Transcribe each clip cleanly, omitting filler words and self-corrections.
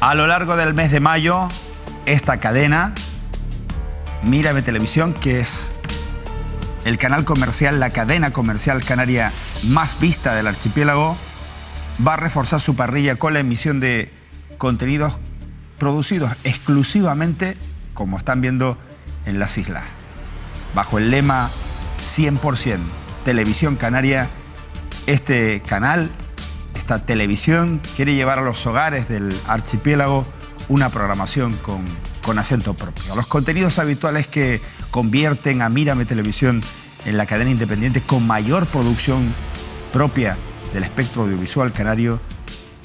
A lo largo del mes de mayo, esta cadena, Mírame Televisión, que es el canal comercial, la cadena comercial canaria más vista del archipiélago, va a reforzar su parrilla con la emisión de contenidos producidos exclusivamente, como están viendo, en las islas. Bajo el lema 100% Televisión Canaria, este canal, esta televisión, quiere llevar a los hogares del archipiélago una programación con acento propio. Los contenidos habituales que convierten a Mírame Televisión en la cadena independiente con mayor producción propia del espectro audiovisual canario,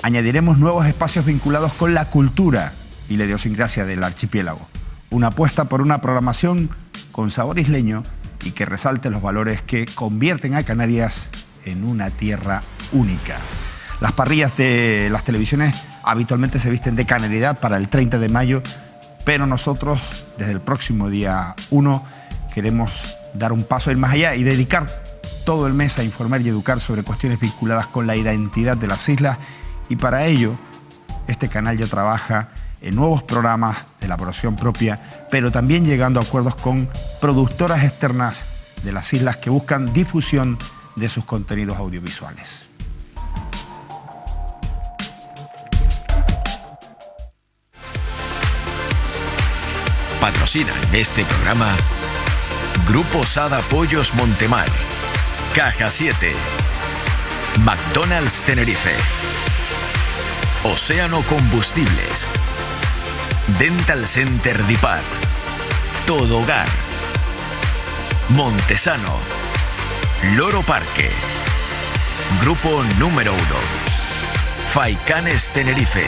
añadiremos nuevos espacios vinculados con la cultura y la idiosincrasia del archipiélago. Una apuesta por una programación con sabor isleño y que resalte los valores que convierten a Canarias en una tierra única. Las parrillas de las televisiones habitualmente se visten de canariedad para el 30 de mayo, pero nosotros, desde el próximo día 1, queremos dar un paso, ir más allá y dedicar todo el mes a informar y educar sobre cuestiones vinculadas con la identidad de las islas, y para ello este canal ya trabaja en nuevos programas de elaboración propia, pero también llegando a acuerdos con productoras externas de las islas que buscan difusión de sus contenidos audiovisuales. Patrocinan este programa Grupo Sada Pollos Montemar, Caja 7, McDonald's Tenerife, Océano Combustibles, Dental Center Dipar, Todo Hogar, Montesano, Loro Parque, Grupo Número 1, Faicanes Tenerife,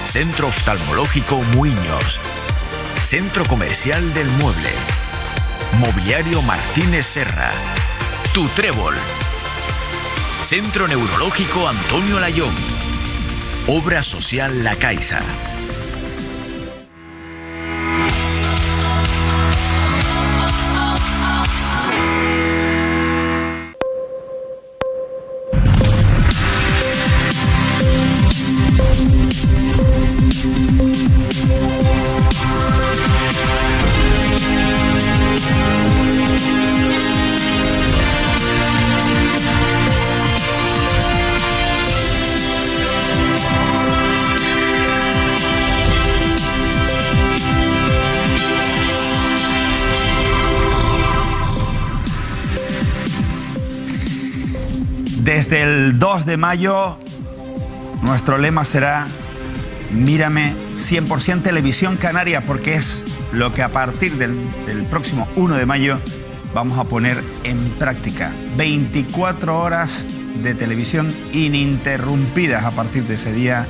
Centro Oftalmológico Muiños, Centro Comercial del Mueble, Mobiliario Martínez Serra, Tu Trébol, Centro Neurológico Antonio Layón, Obra Social La Caixa. Desde el 2 de mayo, nuestro lema será Mírame 100% Televisión Canaria, porque es lo que a partir del próximo 1 de mayo vamos a poner en práctica. 24 horas de televisión ininterrumpidas a partir de ese día,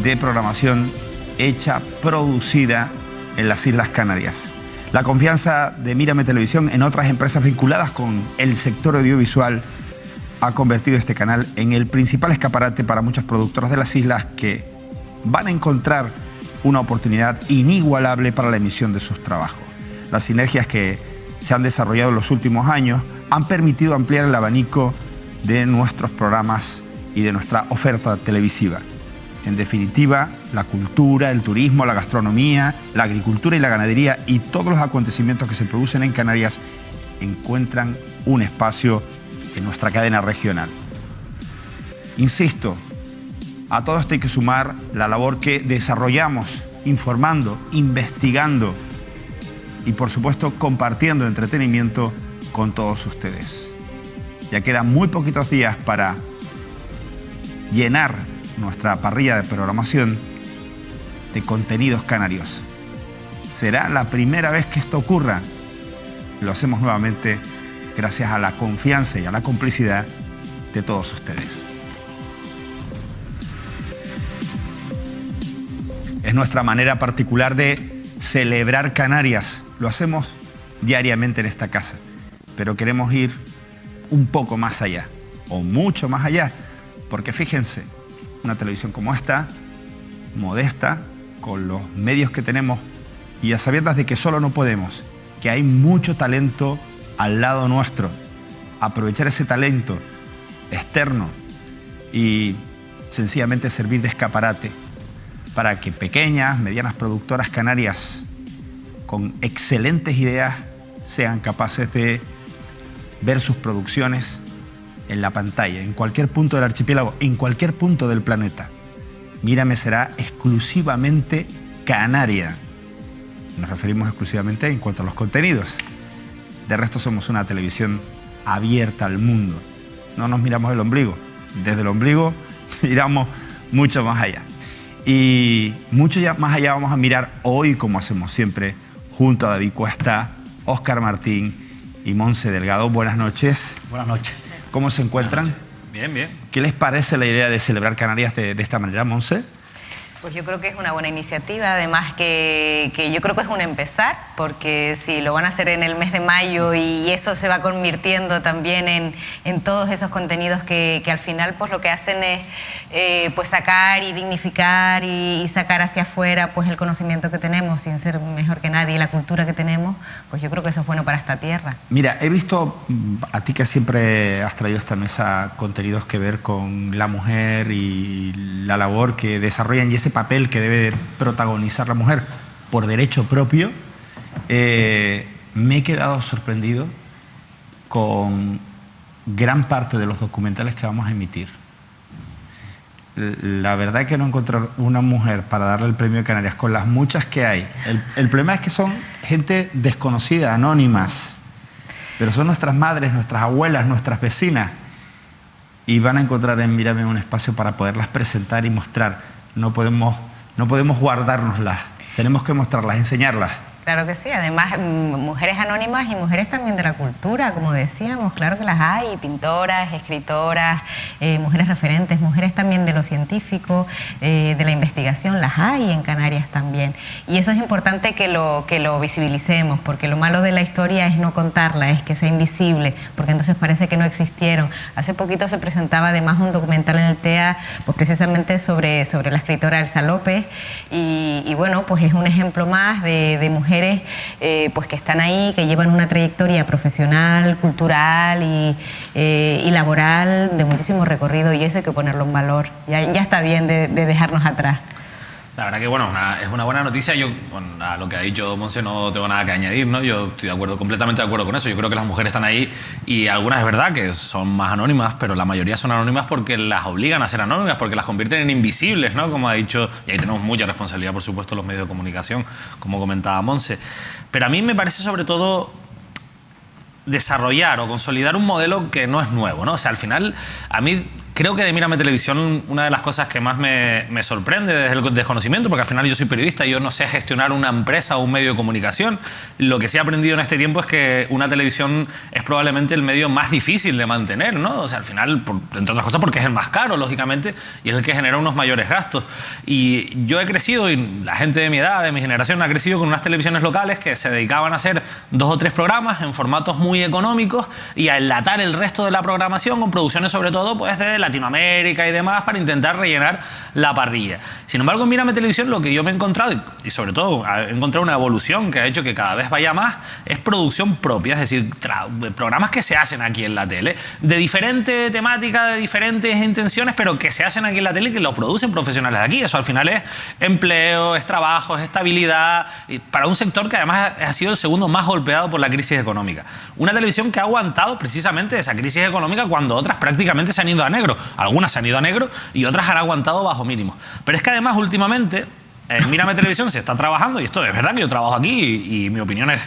de programación hecha, producida en las Islas Canarias. La confianza de Mírame Televisión en otras empresas vinculadas con el sector audiovisual ha convertido este canal en el principal escaparate para muchas productoras de las islas que van a encontrar una oportunidad inigualable para la emisión de sus trabajos. Las sinergias que se han desarrollado en los últimos años han permitido ampliar el abanico de nuestros programas y de nuestra oferta televisiva. En definitiva, la cultura, el turismo, la gastronomía, la agricultura y la ganadería y todos los acontecimientos que se producen en Canarias encuentran un espacio en nuestra cadena regional. Insisto, a todo esto hay que sumar la labor que desarrollamos informando, investigando y por supuesto compartiendo entretenimiento con todos ustedes. Ya quedan muy poquitos días para llenar nuestra parrilla de programación de contenidos canarios. Será la primera vez que esto ocurra. Lo hacemos nuevamente gracias a la confianza y a la complicidad de todos ustedes. Es nuestra manera particular de celebrar Canarias. Lo hacemos diariamente en esta casa, pero queremos ir un poco más allá, o mucho más allá, porque fíjense, una televisión como esta, modesta, con los medios que tenemos y a sabiendas de que solo no podemos, que hay mucho talento al lado nuestro, aprovechar ese talento externo y sencillamente servir de escaparate para que pequeñas, medianas productoras canarias con excelentes ideas sean capaces de ver sus producciones en la pantalla, en cualquier punto del archipiélago, en cualquier punto del planeta. Mírame será exclusivamente canaria. Nos referimos exclusivamente en cuanto a los contenidos. De resto somos una televisión abierta al mundo. No nos miramos el ombligo. Desde el ombligo miramos mucho más allá. Y mucho más allá vamos a mirar hoy, como hacemos siempre, junto a David Cuesta, Óscar Martín y Monse Delgado. Buenas noches. Buenas noches. ¿Cómo se encuentran? Bien, bien. ¿Qué les parece la idea de celebrar Canarias de esta manera, Monse? Pues yo creo que es una buena iniciativa, además que yo creo que es un empezar, porque si lo van a hacer en el mes de mayo y eso se va convirtiendo también en todos esos contenidos que al final pues lo que hacen es pues sacar y dignificar y sacar hacia afuera pues el conocimiento que tenemos sin ser mejor que nadie y la cultura que tenemos, pues yo creo que eso es bueno para esta tierra. Mira, he visto a ti que siempre has traído a esta mesa contenidos que ver con la mujer y la labor que desarrollan y ese papel que debe protagonizar la mujer por derecho propio. Me he quedado sorprendido con gran parte de los documentales que vamos a emitir. La verdad es que no encontrar una mujer para darle el premio de Canarias con las muchas que hay. El problema es que son gente desconocida, anónimas, pero son nuestras madres, nuestras abuelas, nuestras vecinas, y van a encontrar en Mírame un espacio para poderlas presentar y mostrar. No podemos guardárnoslas, tenemos que mostrarlas, enseñarlas. Claro que sí, además mujeres anónimas y mujeres también de la cultura, como decíamos, claro que las hay, pintoras, escritoras, mujeres referentes, mujeres también de lo científico, de la investigación, las hay en Canarias también. Y eso es importante que lo visibilicemos, porque lo malo de la historia es no contarla, es que sea invisible, porque entonces parece que no existieron. Hace poquito se presentaba además un documental en el TEA, pues precisamente sobre la escritora Elsa López, y bueno, pues es un ejemplo más de mujeres pues que están ahí, que llevan una trayectoria profesional, cultural y laboral de muchísimo recorrido, y eso hay que ponerlo en valor. Ya está bien de dejarnos atrás. La verdad que bueno, es una buena noticia. Yo, bueno, a lo que ha dicho Monse no tengo nada que añadir, ¿no? Yo estoy de acuerdo, completamente de acuerdo con eso. Yo creo que las mujeres están ahí y algunas es verdad que son más anónimas, pero la mayoría son anónimas porque las obligan a ser anónimas, porque las convierten en invisibles, ¿no? Como ha dicho, y ahí tenemos mucha responsabilidad, por supuesto, los medios de comunicación, como comentaba Monse. Pero a mí me parece sobre todo desarrollar o consolidar un modelo que no es nuevo, ¿no? O sea, al final, a mí creo que de Mírame Televisión una de las cosas que más me sorprende desde el desconocimiento, porque al final yo soy periodista y yo no sé gestionar una empresa o un medio de comunicación. Lo que sí he aprendido en este tiempo es que una televisión es probablemente el medio más difícil de mantener, ¿no? O sea, al final, entre otras cosas, porque es el más caro, lógicamente, y es el que genera unos mayores gastos. Y yo he crecido, y la gente de mi edad, de mi generación, ha crecido con unas televisiones locales que se dedicaban a hacer 2 o 3 programas en formatos muy económicos y a enlatar el resto de la programación con producciones sobre todo pues de Latinoamérica y demás para intentar rellenar la parrilla. Sin embargo, en Mírame Televisión lo que yo me he encontrado, y sobre todo he encontrado una evolución que ha hecho que cada vez vaya más, es producción propia, es decir, programas que se hacen aquí en la tele, de diferente temática, de diferentes intenciones, pero que se hacen aquí en la tele y que los producen profesionales de aquí. Eso al final es empleo, es trabajo, es estabilidad, y para un sector que además ha sido el segundo más golpeado por la crisis económica. Una televisión que ha aguantado precisamente esa crisis económica cuando otras prácticamente se han ido a negro. Algunas se han ido a negro y otras han aguantado bajo mínimos. Pero es que además últimamente en Mírame Televisión se está trabajando, y esto es verdad que yo trabajo aquí y mi opinión es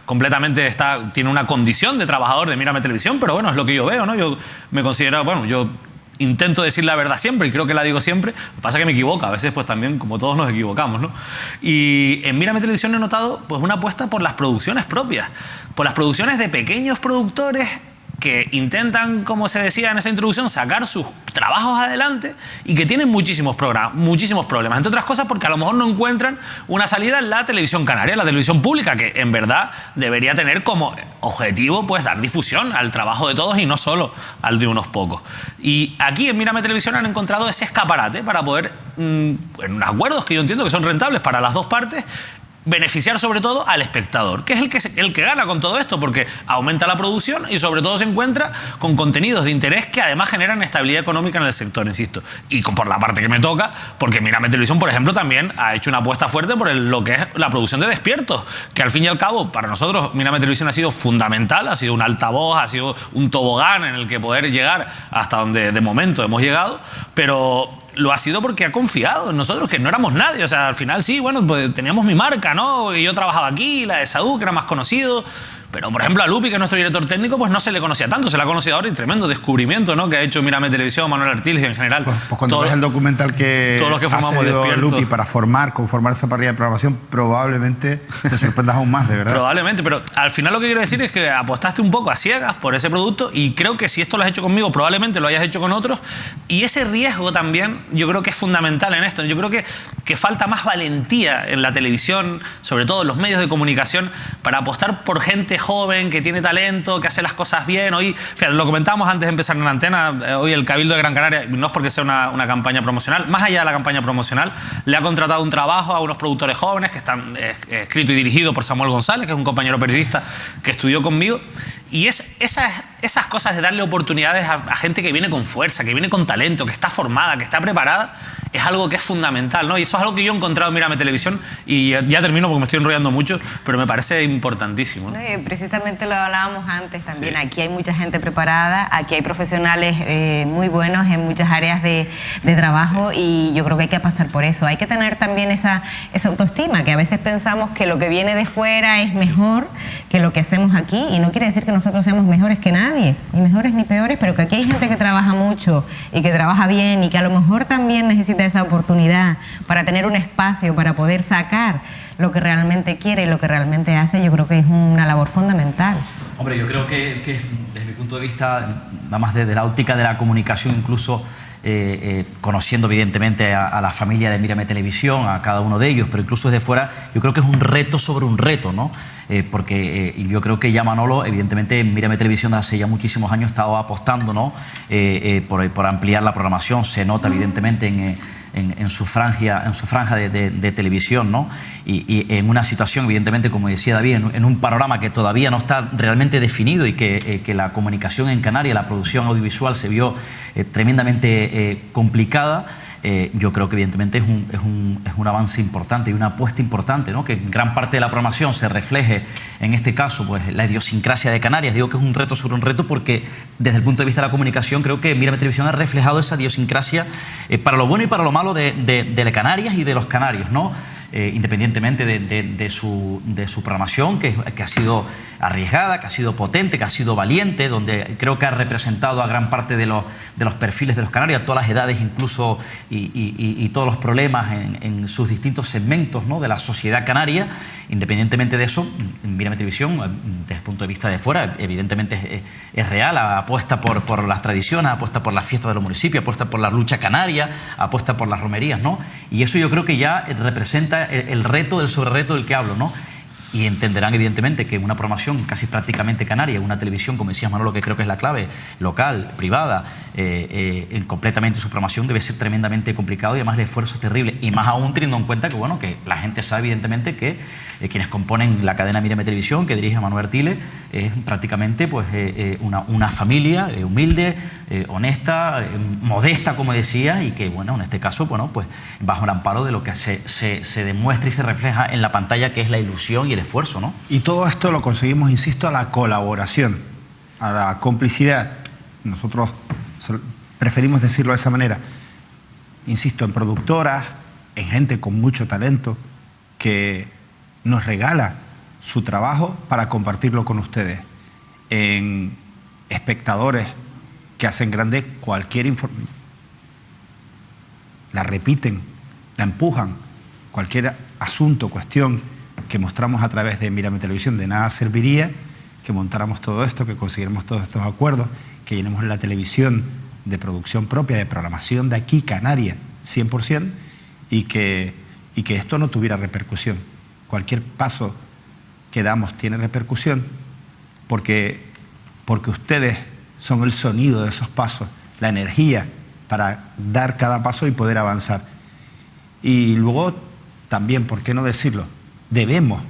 completamente, tiene una condición de trabajador de Mírame Televisión, pero bueno, es lo que yo veo, ¿no? Yo me considero, bueno, yo intento decir la verdad siempre y creo que la digo siempre. Lo que pasa es que me equivoco, a veces pues también como todos nos equivocamos, ¿no? Y en Mírame Televisión he notado pues una apuesta por las producciones propias, por las producciones de pequeños productores que intentan, como se decía en esa introducción, sacar sus trabajos adelante y que tienen muchísimos problemas, entre otras cosas porque a lo mejor no encuentran una salida en la televisión canaria, la televisión pública, que en verdad debería tener como objetivo pues dar difusión al trabajo de todos y no solo al de unos pocos. Y aquí en Mírame Televisión han encontrado ese escaparate para poder, en acuerdos que yo entiendo que son rentables para las dos partes, beneficiar sobre todo al espectador, que es el que gana con todo esto, porque aumenta la producción y sobre todo se encuentra con contenidos de interés que además generan estabilidad económica en el sector, insisto. Y por la parte que me toca, porque Mírame Televisión, por ejemplo, también ha hecho una apuesta fuerte por lo que es la producción de Despiertos, que al fin y al cabo, para nosotros, Mírame Televisión ha sido fundamental, ha sido un altavoz, ha sido un tobogán en el que poder llegar hasta donde de momento hemos llegado, pero lo ha sido porque ha confiado en nosotros, que no éramos nadie. O sea, al final sí, bueno, pues teníamos mi marca, ¿no? Y yo trabajaba aquí, la de Saúl, que era más conocido. Pero, por ejemplo, a Lupi, que es nuestro director técnico, pues no se le conocía tanto. Se le ha conocido ahora y tremendo descubrimiento, ¿no? Que ha hecho Mírame Televisión, Manuel Artiles y en general. Pues cuando ves el documental que todos los que formamos ha cedido Despiertos. Lupi para conformar esa parrilla de programación, probablemente te sorprendas aún más, de verdad. Probablemente, pero al final lo que quiero decir es que apostaste un poco a ciegas por ese producto y creo que si esto lo has hecho conmigo, probablemente lo hayas hecho con otros. Y ese riesgo también yo creo que es fundamental en esto. Yo creo que falta más valentía en la televisión, sobre todo en los medios de comunicación, para apostar por gente joven que tiene talento, que hace las cosas bien. Hoy, fíjate, lo comentábamos antes de empezar en la antena, hoy el Cabildo de Gran Canaria, no es porque sea una campaña promocional, más allá de la campaña promocional, le ha contratado un trabajo a unos productores jóvenes que están escrito y dirigido por Samuel González, que es un compañero periodista que estudió conmigo. Y esas cosas de darle oportunidades a gente que viene con fuerza, que viene con talento, que está formada, que está preparada, es algo que es fundamental, ¿no? Y eso es algo que yo he encontrado en Mírame Televisión, y ya termino porque me estoy enrollando mucho, pero me parece importantísimo, ¿no? Precisamente lo hablábamos antes también. Sí. Aquí hay mucha gente preparada, aquí hay profesionales muy buenos en muchas áreas de trabajo, y yo creo que hay que apostar por eso. Hay que tener también esa autoestima, que a veces pensamos que lo que viene de fuera es mejor que lo que hacemos aquí, y no quiere decir que nosotros seamos mejores que nadie, ni mejores ni peores, pero que aquí hay gente que trabaja mucho y que trabaja bien y que a lo mejor también necesita esa oportunidad para tener un espacio, para poder sacar lo que realmente quiere y lo que realmente hace. Yo creo que es una labor fundamental. Hombre, yo creo que desde mi punto de vista, nada más desde la óptica de la comunicación, incluso conociendo evidentemente a la familia de Mírame Televisión, a cada uno de ellos, pero incluso desde fuera, yo creo que es un reto sobre un reto, ¿no? Porque yo creo que ya Manolo, evidentemente, en Mírame Televisión hace ya muchísimos años estaba apostando, ¿no? Por ampliar la programación. Se nota evidentemente en su franja de televisión, ¿no? Y en una situación, evidentemente, como decía David, en un panorama que todavía no está realmente definido, y que la comunicación en Canarias, la producción audiovisual, se vio tremendamente complicada. Yo creo que evidentemente es un avance importante y una apuesta importante, ¿no? Que en gran parte de la programación se refleje, en este caso, pues la idiosincrasia de Canarias. Digo que es un reto sobre un reto porque desde el punto de vista de la comunicación creo que Mírame Televisión ha reflejado esa idiosincrasia para lo bueno y para lo malo de Canarias y de los canarios, ¿no? Independientemente de su programación, que ha sido arriesgada, que ha sido potente, que ha sido valiente, donde creo que ha representado a gran parte de los perfiles de los canarios, a todas las edades incluso, y todos los problemas en sus distintos segmentos, ¿no? De la sociedad canaria. Independientemente de eso, Mírame Televisión, desde el punto de vista de fuera, evidentemente es real, apuesta por las tradiciones, apuesta por las fiestas de los municipios, apuesta por la lucha canaria, apuesta por las romerías, ¿no? Y eso yo creo que ya representa el reto del sobrereto del que hablo, ¿no? Y entenderán evidentemente que una programación casi prácticamente canaria, una televisión, como decías Manolo, que creo que es la clave, local, privada, completamente su programación, debe ser tremendamente complicado, y además el esfuerzo es terrible, y más aún teniendo en cuenta que, bueno, que la gente sabe evidentemente que quienes componen la cadena Mírame Televisión, que dirige Manuel Artiles, es prácticamente pues una familia humilde, honesta, modesta, como decía, y que, bueno, en este caso, bueno, pues bajo el amparo de lo que se demuestra y se refleja en la pantalla, que es la ilusión y el esfuerzo, ¿no? Y todo esto lo conseguimos, insisto, a la colaboración, a la complicidad. Nosotros preferimos decirlo de esa manera. Insisto, en productoras, en gente con mucho talento que nos regala su trabajo para compartirlo con ustedes, en espectadores que hacen grande cualquier información, la repiten, la empujan, cualquier asunto, cuestión que mostramos a través de Mírame Televisión. De nada serviría que montáramos todo esto, que consiguiéramos todos estos acuerdos, que llenemos la televisión de producción propia, de programación de aquí, Canarias, 100%, y que esto no tuviera repercusión. Cualquier paso que damos tiene repercusión porque ustedes son el sonido de esos pasos, la energía para dar cada paso y poder avanzar. Y luego también, ¿por qué no decirlo?,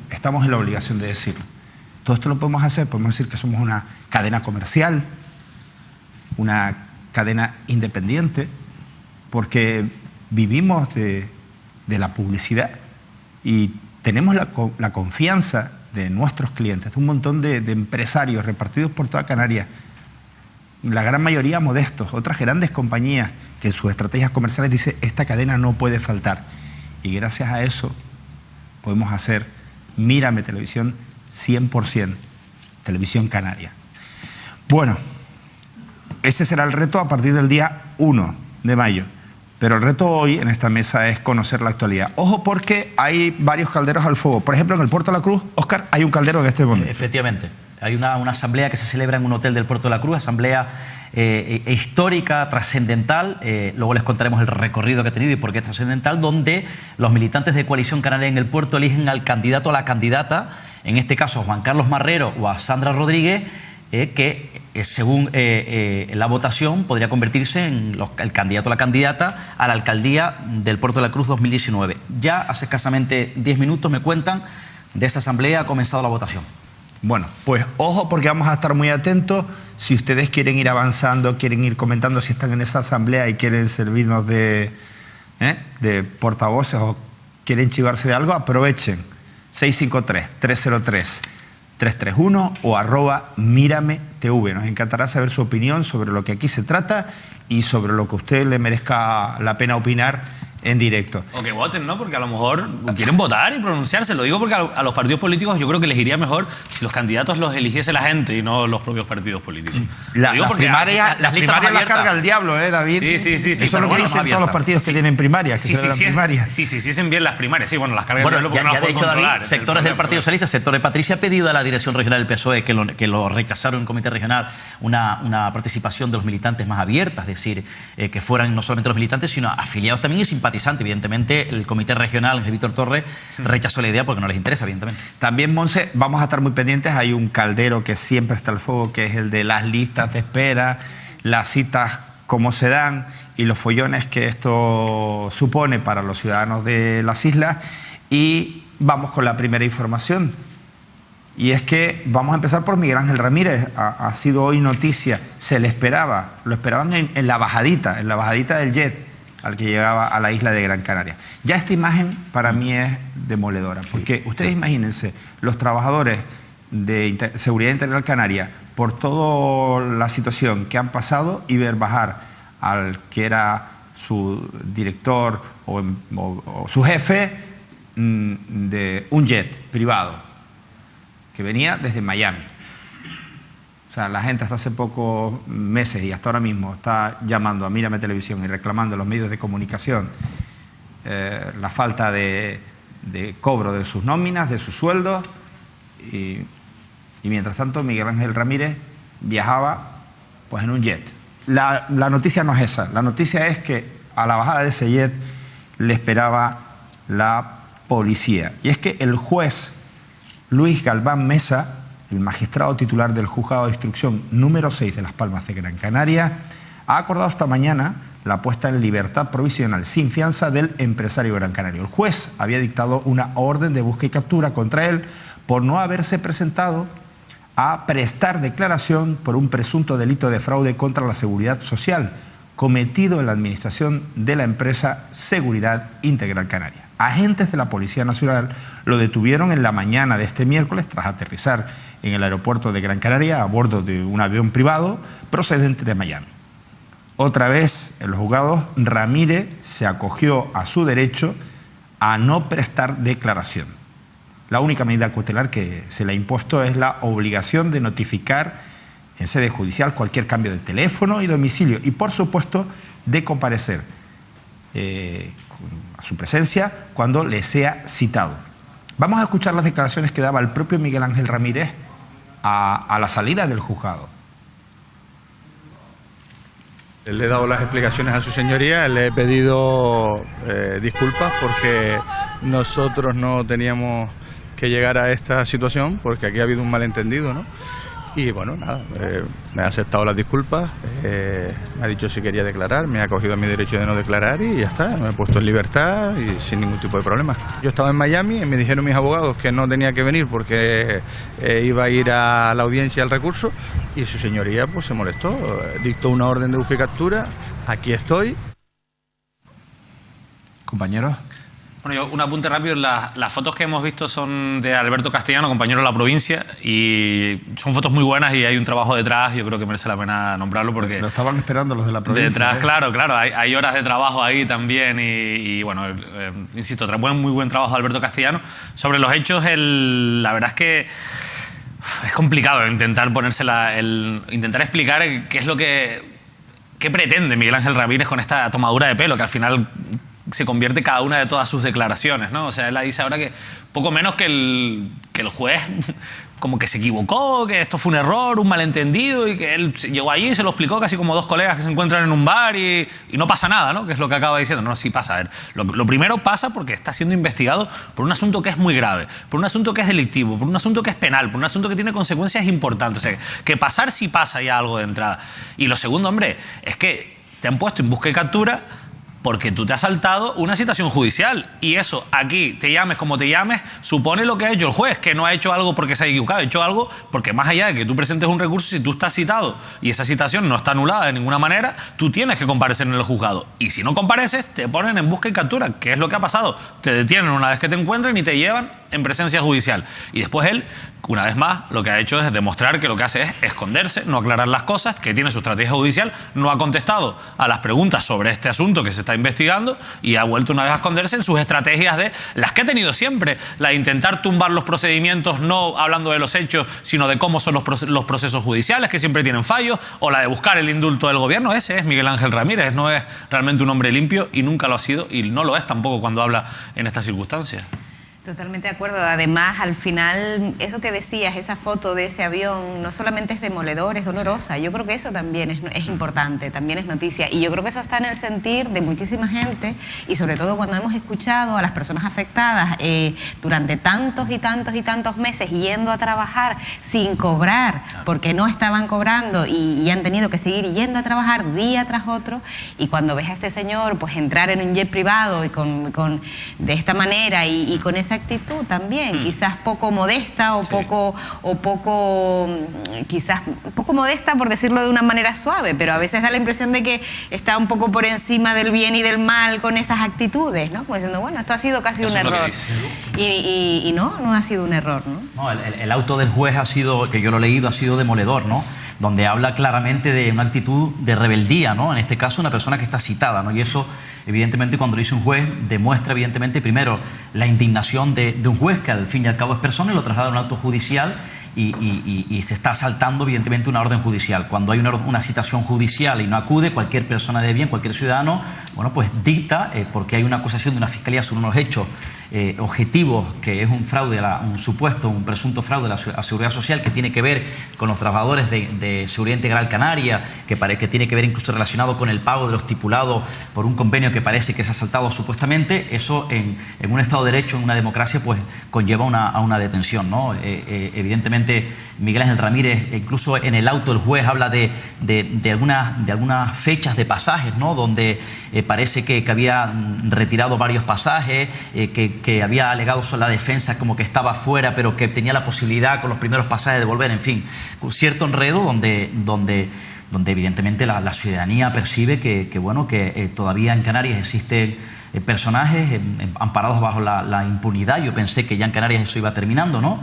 estamos en la obligación de decirlo. Todo esto lo podemos hacer, podemos decir que somos una cadena comercial, una cadena independiente, porque vivimos de la publicidad y tenemos la confianza de nuestros clientes, de un montón de empresarios repartidos por toda Canarias, la gran mayoría modestos, otras grandes compañías que en sus estrategias comerciales dicen esta cadena no puede faltar. Y gracias a eso podemos hacer Mírame Televisión 100% Televisión Canaria. Bueno, ese será el reto a partir del día 1 de mayo. Pero el reto hoy en esta mesa es conocer la actualidad. Ojo, porque hay varios calderos al fuego. Por ejemplo, en el Puerto de la Cruz, Óscar, hay un caldero en este momento. Efectivamente. Hay una asamblea que se celebra en un hotel del Puerto de la Cruz, asamblea histórica, trascendental. Luego les contaremos el recorrido que ha tenido y por qué es trascendental, donde los militantes de Coalición Canaria en el Puerto eligen al candidato o la candidata, en este caso a Juan Carlos Marrero o a Sandra Rodríguez, que según la votación podría convertirse en el candidato o la candidata a la alcaldía del Puerto de la Cruz 2019. Ya hace escasamente 10 minutos me cuentan de esa asamblea ha comenzado la votación. Bueno, pues ojo, porque vamos a estar muy atentos. Si ustedes quieren ir avanzando, quieren ir comentando si están en esa asamblea y quieren servirnos de portavoces o quieren chivarse de algo, aprovechen 653-303-331 o @mírametv. Nos encantará saber su opinión sobre lo que aquí se trata y sobre lo que a usted le merezca la pena opinar en directo. O que voten, ¿no? Porque a lo mejor quieren votar y pronunciarse. Lo digo porque a los partidos políticos yo creo que les iría mejor si los candidatos los eligiese la gente y no los propios partidos políticos. Las primarias las carga el diablo, David. Sí. Eso es lo que dicen todos los partidos que tienen primarias. Sí, hacen bien las primarias. Sí, bueno, las carga el diablo porque no las pueden controlar. David, sectores del Partido Socialista, sector de Patricia ha pedido a la dirección regional del PSOE que lo rechazaron en el comité regional una participación de los militantes más abierta, es decir, que fueran no solamente los militantes, sino afiliados también y simpatizantes. Evidentemente, el comité regional, Ángel Víctor Torres, rechazó la idea porque no les interesa, evidentemente. También, Monse, vamos a estar muy pendientes. Hay un caldero que siempre está al fuego, que es el de las listas de espera, las citas cómo se dan y los follones que esto supone para los ciudadanos de las islas. Y vamos con la primera información. Y es que vamos a empezar por Miguel Ángel Ramírez. Ha sido hoy noticia, se le esperaba, lo esperaban en la bajadita del jet al que llegaba a la isla de Gran Canaria. Ya esta imagen para mí es demoledora, porque ustedes imagínense, los trabajadores de Seguridad Interior Canaria, por toda la situación que han pasado, y ver bajar al que era su director o su jefe de un jet privado que venía desde Miami. O sea, la gente hasta hace pocos meses y hasta ahora mismo está llamando a Mírame Televisión y reclamando a los medios de comunicación la falta de cobro de sus nóminas, de sus sueldos, y mientras tanto Miguel Ángel Ramírez viajaba pues en un jet. La noticia no es esa, la noticia es que a la bajada de ese jet le esperaba la policía. Y es que el juez Luis Galván Mesa, el magistrado titular del Juzgado de Instrucción número 6 de Las Palmas de Gran Canaria, ha acordado esta mañana la puesta en libertad provisional sin fianza del empresario gran canario. El juez había dictado una orden de búsqueda y captura contra él por no haberse presentado a prestar declaración por un presunto delito de fraude contra la seguridad social cometido en la administración de la empresa Seguridad Integral Canaria. Agentes de la Policía Nacional lo detuvieron en la mañana de este miércoles tras aterrizar en el aeropuerto de Gran Canaria a bordo de un avión privado procedente de Miami. Otra vez, en los juzgados, Ramírez se acogió a su derecho a no prestar declaración. La única medida cautelar que se le ha impuesto es la obligación de notificar en sede judicial cualquier cambio de teléfono y domicilio y, por supuesto, de comparecer a su presencia cuando le sea citado. Vamos a escuchar las declaraciones que daba el propio Miguel Ángel Ramírez a la salida del juzgado. Le he dado las explicaciones a su señoría, le he pedido disculpas porque nosotros no teníamos que llegar a esta situación, porque aquí ha habido un malentendido, ¿no? Y bueno, nada, me ha aceptado las disculpas, me ha dicho si quería declarar, me ha acogido mi derecho de no declarar y ya está, me he puesto en libertad y sin ningún tipo de problema. Yo estaba en Miami y me dijeron mis abogados que no tenía que venir porque iba a ir a la audiencia al recurso y su señoría pues se molestó, dictó una orden de busca y captura, aquí estoy. Compañeros. Bueno, yo un apunte rápido. Las fotos que hemos visto son de Alberto Castellano, compañero de la provincia, y son fotos muy buenas y hay un trabajo detrás. Yo creo que merece la pena nombrarlo porque... Lo estaban esperando los de la provincia. Detrás, claro, hay horas de trabajo ahí también y bueno, insisto, muy buen trabajo de Alberto Castellano. Sobre los hechos, la verdad es que es complicado intentar intentar explicar qué es lo qué pretende Miguel Ángel Ramírez con esta tomadura de pelo, que al final se convierte cada una de todas sus declaraciones, ¿no? O sea, él dice ahora que poco menos que el juez como que se equivocó, que esto fue un error, un malentendido, y que él llegó allí y se lo explicó casi como dos colegas que se encuentran en un bar y no pasa nada, ¿no? Que es lo que acaba diciendo. No, sí pasa. A ver, lo primero pasa porque está siendo investigado por un asunto que es muy grave, por un asunto que es delictivo, por un asunto que es penal, por un asunto que tiene consecuencias importantes. O sea, que pasar sí pasa ya algo de entrada. Y lo segundo, hombre, es que te han puesto en busca y captura porque tú te has saltado una citación judicial y eso, aquí, te llames como te llames, supone lo que ha hecho el juez, que no ha hecho algo porque se ha equivocado, ha hecho algo porque más allá de que tú presentes un recurso, si tú estás citado y esa citación no está anulada de ninguna manera, tú tienes que comparecer en el juzgado. Y si no compareces, te ponen en busca y captura, que es lo que ha pasado. Te detienen una vez que te encuentren y te llevan en presencia judicial. Y después él, una vez más, lo que ha hecho es demostrar que lo que hace es esconderse, no aclarar las cosas, que tiene su estrategia judicial, no ha contestado a las preguntas sobre este asunto que se está investigando y ha vuelto una vez a esconderse en sus estrategias de las que ha tenido siempre, la de intentar tumbar los procedimientos, no hablando de los hechos, sino de cómo son los procesos judiciales, que siempre tienen fallos, o la de buscar el indulto del gobierno. Ese es Miguel Ángel Ramírez, no es realmente un hombre limpio y nunca lo ha sido y no lo es tampoco cuando habla en estas circunstancias. Totalmente de acuerdo. Además, al final, eso que decías, esa foto de ese avión, no solamente es demoledor, es dolorosa. Yo creo que eso también es importante, también es noticia. Y yo creo que eso está en el sentir de muchísima gente y sobre todo cuando hemos escuchado a las personas afectadas durante tantos y tantos y tantos meses yendo a trabajar sin cobrar, porque no estaban cobrando y han tenido que seguir yendo a trabajar día tras otro. Y cuando ves a este señor pues entrar en un jet privado y de esta manera y con esa actitud también, quizás poco modesta quizás poco modesta por decirlo de una manera suave, pero a veces da la impresión de que está un poco por encima del bien y del mal con esas actitudes, ¿no? Como diciendo, bueno, esto ha sido casi un error. Y no ha sido un error, ¿no? No, el auto del juez ha sido, que yo lo he leído, ha sido demoledor, ¿no? Donde habla claramente de una actitud de rebeldía, ¿no? En este caso, una persona que está citada, ¿no? Y eso, evidentemente, cuando lo dice un juez, demuestra, evidentemente, primero, la indignación de un juez, que al fin y al cabo es persona, y lo traslada a un auto judicial y se está saltando, evidentemente, una orden judicial. Cuando hay una citación judicial y no acude, cualquier persona de bien, cualquier ciudadano, bueno, pues dicta, porque hay una acusación de una fiscalía sobre unos hechos objetivos, que es un fraude, un presunto fraude a la Seguridad Social, que tiene que ver con los trabajadores de Seguridad Integral Canaria, que tiene que ver incluso relacionado con el pago de los estipulados por un convenio que parece que se ha saltado supuestamente. Eso en un Estado de Derecho, en una democracia, pues conlleva a una detención, ¿no? Evidentemente, Miguel Ángel Ramírez, incluso en el auto el juez habla de algunas fechas de pasajes, ¿no? Donde parece que había retirado varios pasajes, que había alegado sobre la defensa como que estaba fuera, pero que tenía la posibilidad con los primeros pasajes de volver, en fin, cierto enredo donde evidentemente la ciudadanía percibe que todavía en Canarias existen personajes amparados bajo la impunidad. Yo pensé que ya en Canarias eso iba terminando, ¿no?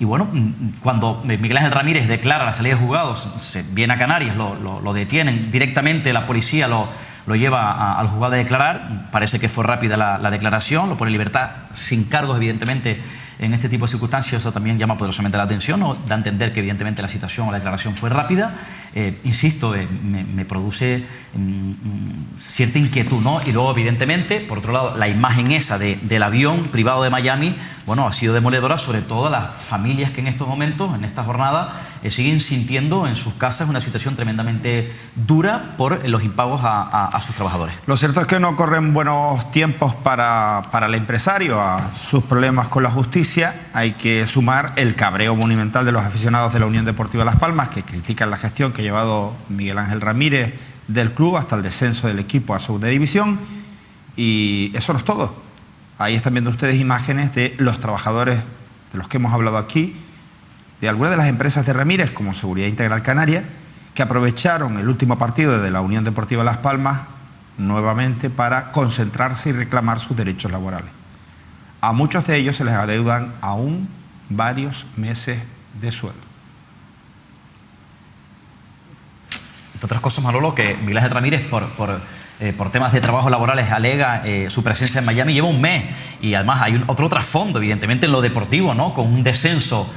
Y bueno, cuando Miguel Ángel Ramírez declara la salida de juzgados, viene a Canarias, lo detienen directamente, la policía lo lleva al juzgado a declarar. Parece que fue rápida la declaración, lo pone en libertad sin cargos, evidentemente. En este tipo de circunstancias eso también llama poderosamente la atención, ¿no? Da a entender que evidentemente la citación o la declaración fue rápida. Insisto, me produce cierta inquietud, ¿no? Y luego, evidentemente, por otro lado, la imagen esa del avión privado de Miami, bueno, ha sido demoledora, sobre todo a las familias que en estos momentos, en esta jornada, siguen sintiendo en sus casas una situación tremendamente dura por los impagos a sus trabajadores. Lo cierto es que no corren buenos tiempos para el empresario a sus problemas con la justicia. Hay que sumar el cabreo monumental de los aficionados de la Unión Deportiva Las Palmas, que critican la gestión que ha llevado Miguel Ángel Ramírez del club hasta el descenso del equipo a segunda división. Y eso no es todo. Ahí están viendo ustedes imágenes de los trabajadores de los que hemos hablado aquí, de algunas de las empresas de Ramírez, como Seguridad Integral Canaria, que aprovecharon el último partido de la Unión Deportiva Las Palmas nuevamente para concentrarse y reclamar sus derechos laborales. A muchos de ellos se les adeudan aún varios meses de sueldo. Entre otras cosas, Manolo, que Miguel Ángel Ramírez por temas de trabajo laborales alega su presencia en Miami, lleva un mes, y además hay otro trasfondo, evidentemente, en lo deportivo, ¿no? Con un descenso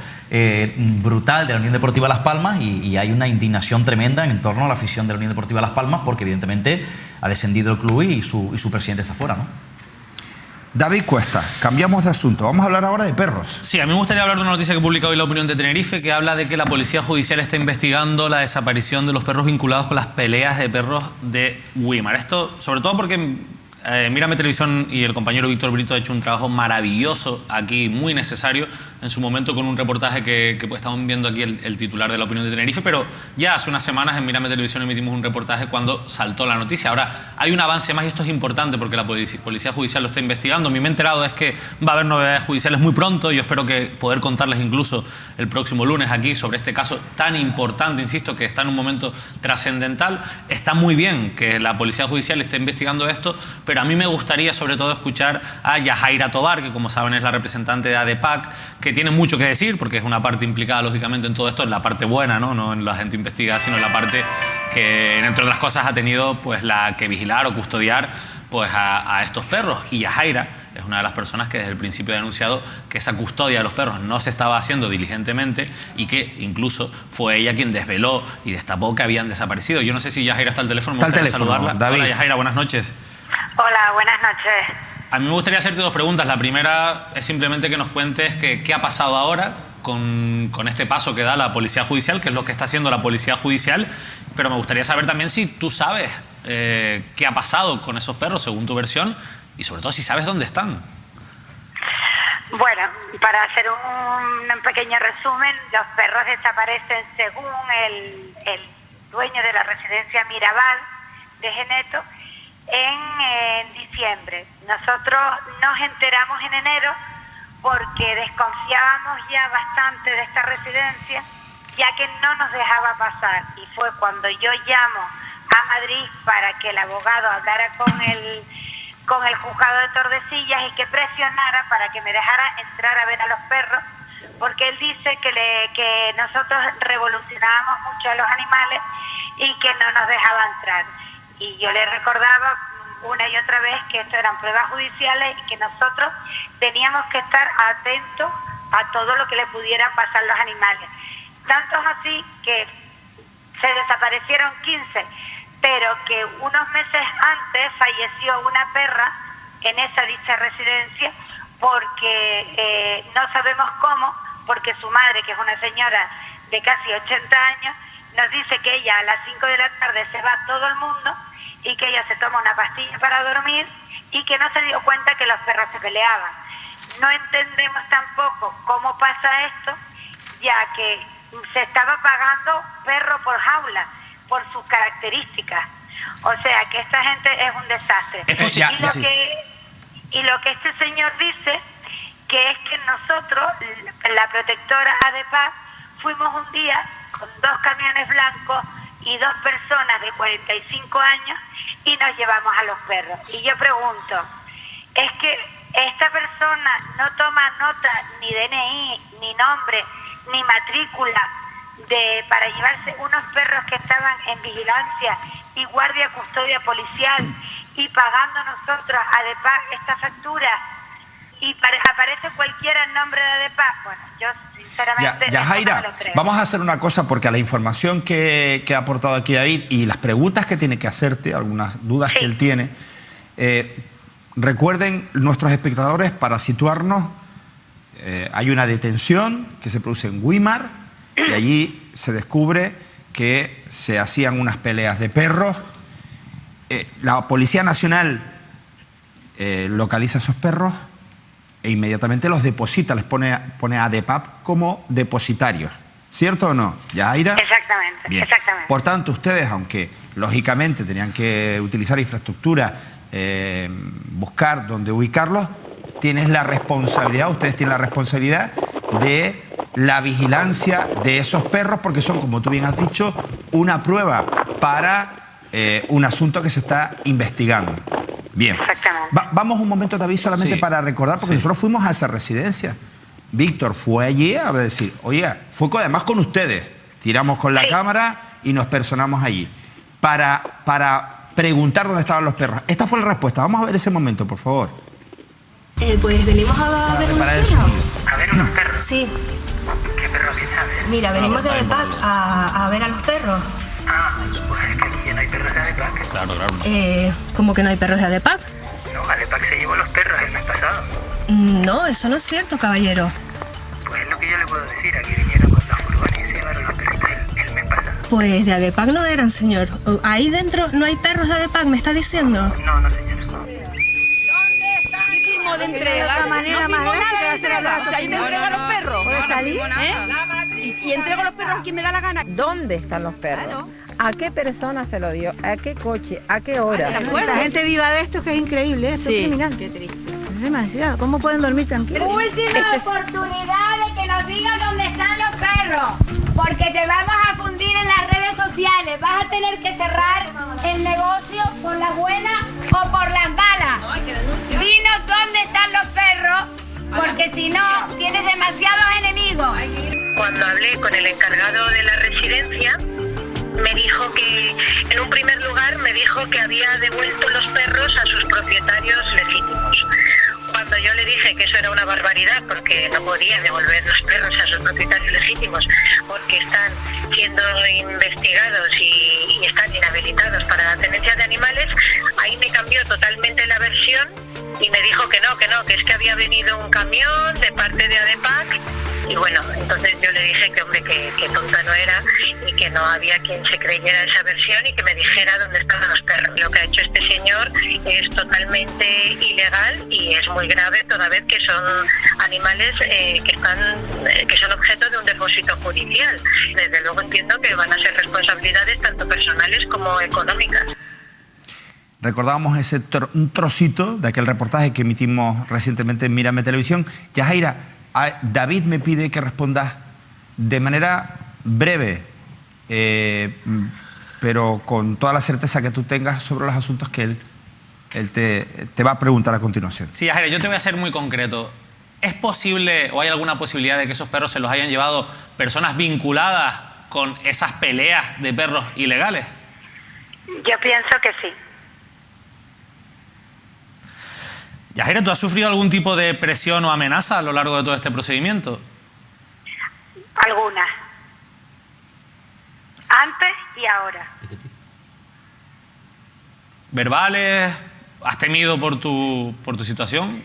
brutal de la Unión Deportiva Las Palmas, y hay una indignación tremenda en torno a la afición de la Unión Deportiva Las Palmas, porque evidentemente ha descendido el club y su presidente está fuera, ¿no? David Cuesta, cambiamos de asunto. Vamos a hablar ahora de perros. Sí, a mí me gustaría hablar de una noticia que publica hoy La Opinión de Tenerife, que habla de que la Policía Judicial está investigando la desaparición de los perros vinculados con las peleas de perros de Weimar. Esto, sobre todo porque Mírame Televisión y el compañero Víctor Brito ha hecho un trabajo maravilloso aquí, muy necesario, en su momento con un reportaje que pues, estamos viendo aquí el titular de La Opinión de Tenerife, pero ya hace unas semanas en Mírame Televisión emitimos un reportaje cuando saltó la noticia. Ahora hay un avance más y esto es importante porque la Policía Judicial lo está investigando. A mí me he enterado es que va a haber novedades judiciales muy pronto. Yo espero que poder contarles incluso el próximo lunes aquí sobre este caso tan importante, insisto, que está en un momento trascendental. Está muy bien que la Policía Judicial esté investigando esto, pero a mí me gustaría sobre todo escuchar a Yajaira Tobar, que como saben es la representante de ADEPAC, que tiene mucho que decir, porque es una parte implicada lógicamente en todo esto, en la parte buena, no en la gente investigada, sino en la parte que, entre otras cosas, ha tenido pues la que vigilar o custodiar pues a estos perros. Y Yajaira es una de las personas que desde el principio ha denunciado que esa custodia de los perros no se estaba haciendo diligentemente y que incluso fue ella quien desveló y destapó que habían desaparecido. Yo no sé si Yajaira está al teléfono, me gustaría saludarla. David. Hola Yajaira, buenas noches. Hola, buenas noches. A mí me gustaría hacerte dos preguntas. La primera es simplemente que nos cuentes qué ha pasado ahora con este paso que da la Policía Judicial, que es lo que está haciendo la Policía Judicial, pero me gustaría saber también si tú sabes qué ha pasado con esos perros, según tu versión, y sobre todo si sabes dónde están. Bueno, para hacer un pequeño resumen, los perros desaparecen según el dueño de la residencia Mirabal de Geneto en diciembre. Nosotros nos enteramos en enero porque desconfiábamos ya bastante de esta residencia, ya que no nos dejaba pasar, y fue cuando yo llamo a Madrid para que el abogado hablara con el juzgado de Tordesillas y que presionara para que me dejara entrar a ver a los perros, porque él dice que nosotros revolucionábamos mucho a los animales y que no nos dejaba entrar. Y yo le recordaba una y otra vez que esto eran pruebas judiciales y que nosotros teníamos que estar atentos a todo lo que le pudiera pasar a los animales. Tanto es así que se desaparecieron 15, pero que unos meses antes falleció una perra en esa dicha residencia porque no sabemos cómo, porque su madre, que es una señora de casi 80 años, nos dice que ella a las 5 de la tarde se va todo el mundo y que ella se toma una pastilla para dormir y que no se dio cuenta que los perros se peleaban. No entendemos tampoco cómo pasa esto, ya que se estaba pagando perro por jaula, por sus características. O sea, que esta gente es un desastre. Y lo que este señor dice, que es que nosotros, la protectora ADEPAC, fuimos un día con 2 camiones blancos y 2 personas de 45 años y nos llevamos a los perros. Y yo pregunto, ¿es que esta persona no toma nota ni DNI, ni nombre, ni matrícula para llevarse unos perros que estaban en vigilancia y guardia custodia policial y pagando nosotros a ADEPAC esta factura? Y aparece cualquiera en nombre de ADEPAC. Bueno, yo sinceramente Yajaira, no me lo creo. vamos a hacer una cosa, porque a la información que ha aportado aquí David y las preguntas que tiene que hacerte, algunas dudas que él tiene, recuerden nuestros espectadores, para situarnos, hay una detención que se produce en Weimar y allí se descubre que se hacían unas peleas de perros. La Policía Nacional localiza esos perros e inmediatamente los deposita, les pone a ADEPAP como depositarios. ¿Cierto o no, Yajaira? Exactamente, Bien. exactamente. Por tanto, ustedes, aunque lógicamente tenían que utilizar infraestructura, buscar dónde ubicarlos, ustedes tienen la responsabilidad de la vigilancia de esos perros, porque son, como tú bien has dicho, una prueba para un asunto que se está investigando. Bien. Exactamente. Vamos un momento, David, solamente para recordar, porque nosotros fuimos a esa residencia. Víctor fue allí a decir, oye, fue además con ustedes. Tiramos con la cámara y nos personamos allí para preguntar dónde estaban los perros. Esta fue la respuesta. Vamos a ver ese momento, por favor. Pues venimos a ver unos perros. ¿A ver unos perros? Sí. ¿Qué perros sabes? Mira, venimos de ADEPAC a ver a los perros. Ah, pues es que aquí ya no hay perros de ADEPAC. Claro. ¿Cómo que no hay perros de ADEPAC? No, ADEPAC se llevó los perros el mes pasado. No, eso no es cierto, caballero. Pues es lo que yo le puedo decir. Aquí vinieron con la furgoneta y se llevaron los perritos el mes pasado. Pues de ADEPAC no eran, señor. Ahí dentro no hay perros de ADEPAC, ¿me está diciendo? No, señora. ¿Qué firmó de entrega? No firmó nada de entrega. O sea, yo te entrego a los perros. ¿Puedes salir? Y entrego los perros a quien me da la gana. ¿Dónde están los perros? Claro. ¿A qué persona se lo dio? ¿A qué coche? ¿A qué hora? La gente viva de esto, que es increíble. Esto es criminal. Qué triste. Es demasiado. ¿Cómo pueden dormir tranquilos? Última oportunidad de que nos digas dónde están los perros, porque te vamos a fundir en las redes sociales. Vas a tener que cerrar el negocio por las buenas o por las malas. No, hay que denunciar. Dinos dónde están los perros, porque si no, tienes demasiados enemigos. Cuando hablé con el encargado de la residencia, me dijo que, en un primer lugar, me dijo que había devuelto los perros a sus propietarios legítimos. Cuando yo le dije que eso era una barbaridad, porque no podía devolver los perros a sus propietarios legítimos, porque están siendo investigados y están inhabilitados para la tenencia de animales, ahí me cambió totalmente la versión y me dijo que es que había venido un camión de parte de ADEPAC. Y bueno, entonces yo le dije que, hombre, que tonta no era y que no había quien se creyera esa versión y que me dijera dónde estaban los perros. Lo que ha hecho este señor es totalmente ilegal y es muy grave, toda vez que son animales que son objeto de un depósito judicial. Desde luego entiendo que van a ser responsabilidades tanto personales como económicas. Recordábamos un trocito de aquel reportaje que emitimos recientemente en Mírame Televisión. Yajaira, David me pide que respondas de manera breve, pero con toda la certeza que tú tengas sobre los asuntos que él te va a preguntar a continuación. Sí, Yajaira, yo te voy a ser muy concreto. ¿Es posible o hay alguna posibilidad de que esos perros se los hayan llevado personas vinculadas con esas peleas de perros ilegales? Yo pienso que sí. Yajaira, ¿tú has sufrido algún tipo de presión o amenaza a lo largo de todo este procedimiento? Algunas. Antes y ahora. ¿Verbales? ¿Has temido por tu situación?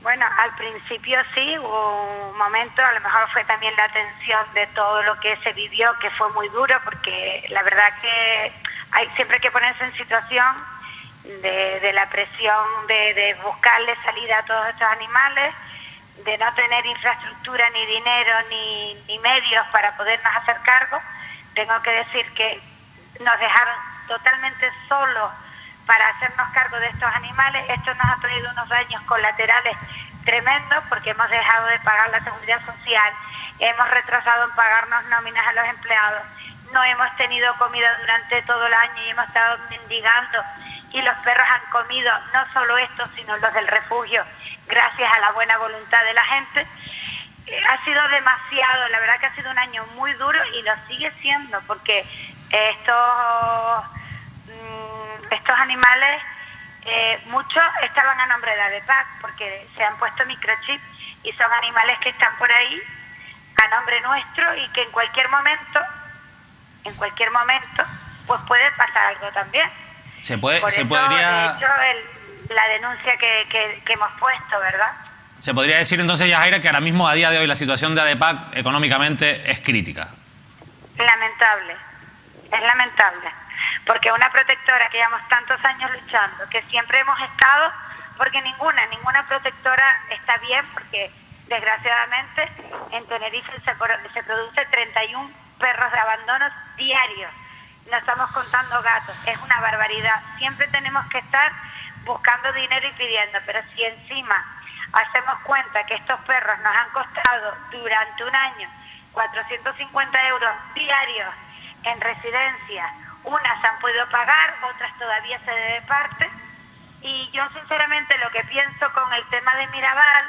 Bueno, al principio sí, hubo un momento, a lo mejor fue también la tensión de todo lo que se vivió, que fue muy duro, porque la verdad que siempre hay que ponerse en situación de la presión de buscarle salida a todos estos animales, de no tener infraestructura, ni dinero, ni medios para podernos hacer cargo. Tengo que decir que nos dejaron totalmente solos para hacernos cargo de estos animales. Esto nos ha traído unos daños colaterales tremendos, porque hemos dejado de pagar la seguridad social, hemos retrasado en pagarnos nóminas a los empleados, no hemos tenido comida durante todo el año y hemos estado mendigando, y los perros han comido no solo estos, sino los del refugio, gracias a la buena voluntad de la gente. Ha sido demasiado, la verdad que ha sido un año muy duro y lo sigue siendo, porque estos animales, muchos estaban a nombre de ADEPAC, porque se han puesto microchips y son animales que están por ahí a nombre nuestro y que en cualquier momento, pues puede pasar algo también. Podría... De hecho, la denuncia que hemos puesto, ¿verdad? Se podría decir entonces, Yajaira, que ahora mismo, a día de hoy, la situación de ADEPAC económicamente es crítica. Lamentable, es lamentable, porque una protectora que llevamos tantos años luchando, que siempre hemos estado, porque ninguna protectora está bien, porque desgraciadamente en Tenerife se produce 31 perros de abandono diarios, no estamos contando gatos, es una barbaridad, siempre tenemos que estar buscando dinero y pidiendo, pero si encima hacemos cuenta que estos perros nos han costado durante un año 450 euros diarios en residencia, unas han podido pagar, otras todavía se debe parte, y yo sinceramente lo que pienso con el tema de Mirabal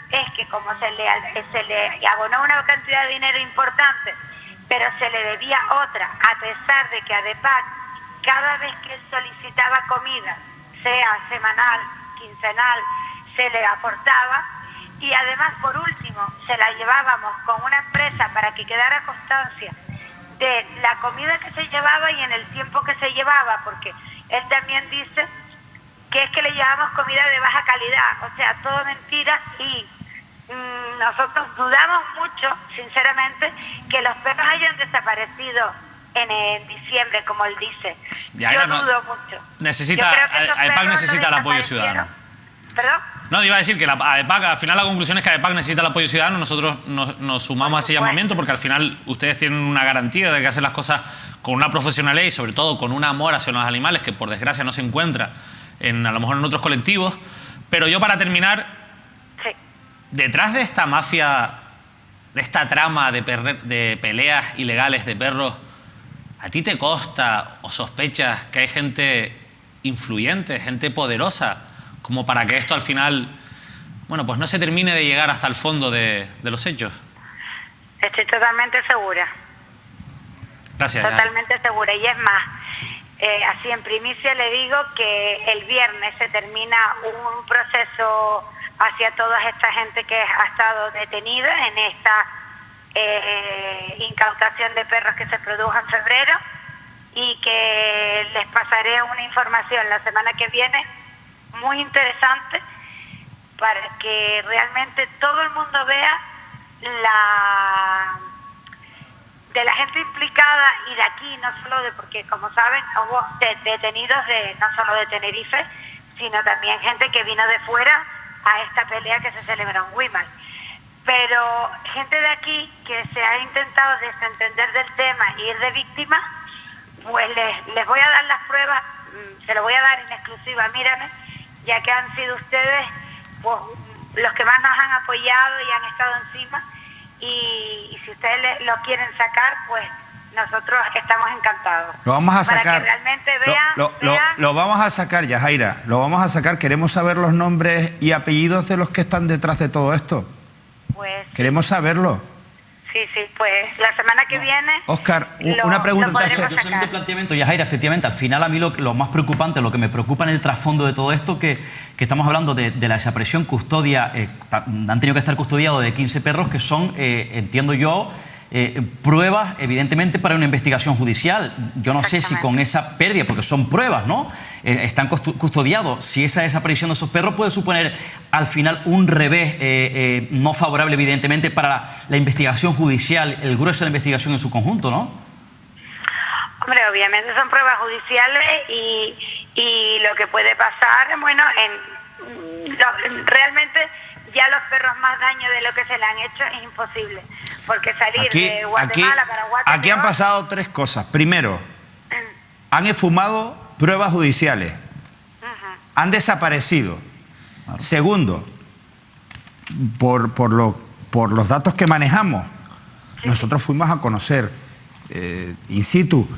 es que como se le abonó una cantidad de dinero importante, pero se le debía otra, a pesar de que ADEPAC cada vez que él solicitaba comida, sea semanal, quincenal, se le aportaba, y además por último se la llevábamos con una empresa para que quedara constancia de la comida que se llevaba y en el tiempo que se llevaba, porque él también dice que es que le llevamos comida de baja calidad, o sea, todo mentira, y nosotros dudamos mucho, sinceramente, que los perros hayan desaparecido en diciembre, como él dice. Yo dudo mucho. ADEPAC necesita el apoyo ciudadano. ¿Perdón? No, iba a decir que ADEPAC, al final la conclusión es que ADEPAC necesita el apoyo ciudadano, nosotros nos sumamos a ese llamamiento porque al final ustedes tienen una garantía de que hacen las cosas con una profesionalidad y sobre todo con un amor hacia los animales que por desgracia no se encuentra a lo mejor en otros colectivos. Pero yo, para terminar, sí, detrás de esta mafia, de esta trama de peleas ilegales de perros, ¿a ti te consta o sospechas que hay gente influyente, gente poderosa, como para que esto al final, bueno, pues no se termine de llegar hasta el fondo de los hechos? Estoy totalmente segura. Gracias. Totalmente segura. Y es más, así en primicia le digo que el viernes se termina un proceso hacia toda esta gente que ha estado detenida en esta incautación de perros que se produjo en febrero, y que les pasaré una información la semana que viene muy interesante para que realmente todo el mundo vea de la gente implicada y de aquí, no solo porque como saben hubo detenidos no solo de Tenerife, sino también gente que vino de fuera a esta pelea que se celebró en Güímar, pero gente de aquí que se ha intentado desentender del tema y ir de víctima, pues les voy a dar las pruebas, se lo voy a dar en exclusiva, mírame, ya que han sido ustedes pues los que más nos han apoyado y han estado encima, y si ustedes lo quieren sacar, pues nosotros estamos encantados. Lo vamos a sacar. Para que realmente vean, lo vamos a sacar, Yajaira, lo vamos a sacar. Queremos saber los nombres y apellidos de los que están detrás de todo esto. Pues queremos saberlo. Sí, pues la semana que viene... Óscar, una pregunta. Yo soy de planteamiento, Yajaira, efectivamente, al final a mí lo más preocupante, lo que me preocupa en el trasfondo de todo esto, que estamos hablando de la desaparición, custodia, han tenido que estar custodiados de 15 perros que son, entiendo yo, pruebas, evidentemente, para una investigación judicial. Yo no sé si con esa pérdida, porque son pruebas, ¿no? Están custodiados. Si esa desaparición de esos perros puede suponer al final un revés no favorable, evidentemente, para la investigación judicial, el grueso de la investigación en su conjunto, ¿no? Hombre, obviamente son pruebas judiciales y lo que puede pasar, bueno, realmente ya los perros más daño de lo que se le han hecho es imposible, porque salir de Guatemala para Guatemala... Aquí han pasado tres cosas. Primero, han esfumado pruebas judiciales, han desaparecido. Segundo, por los datos que manejamos, nosotros fuimos a conocer in situ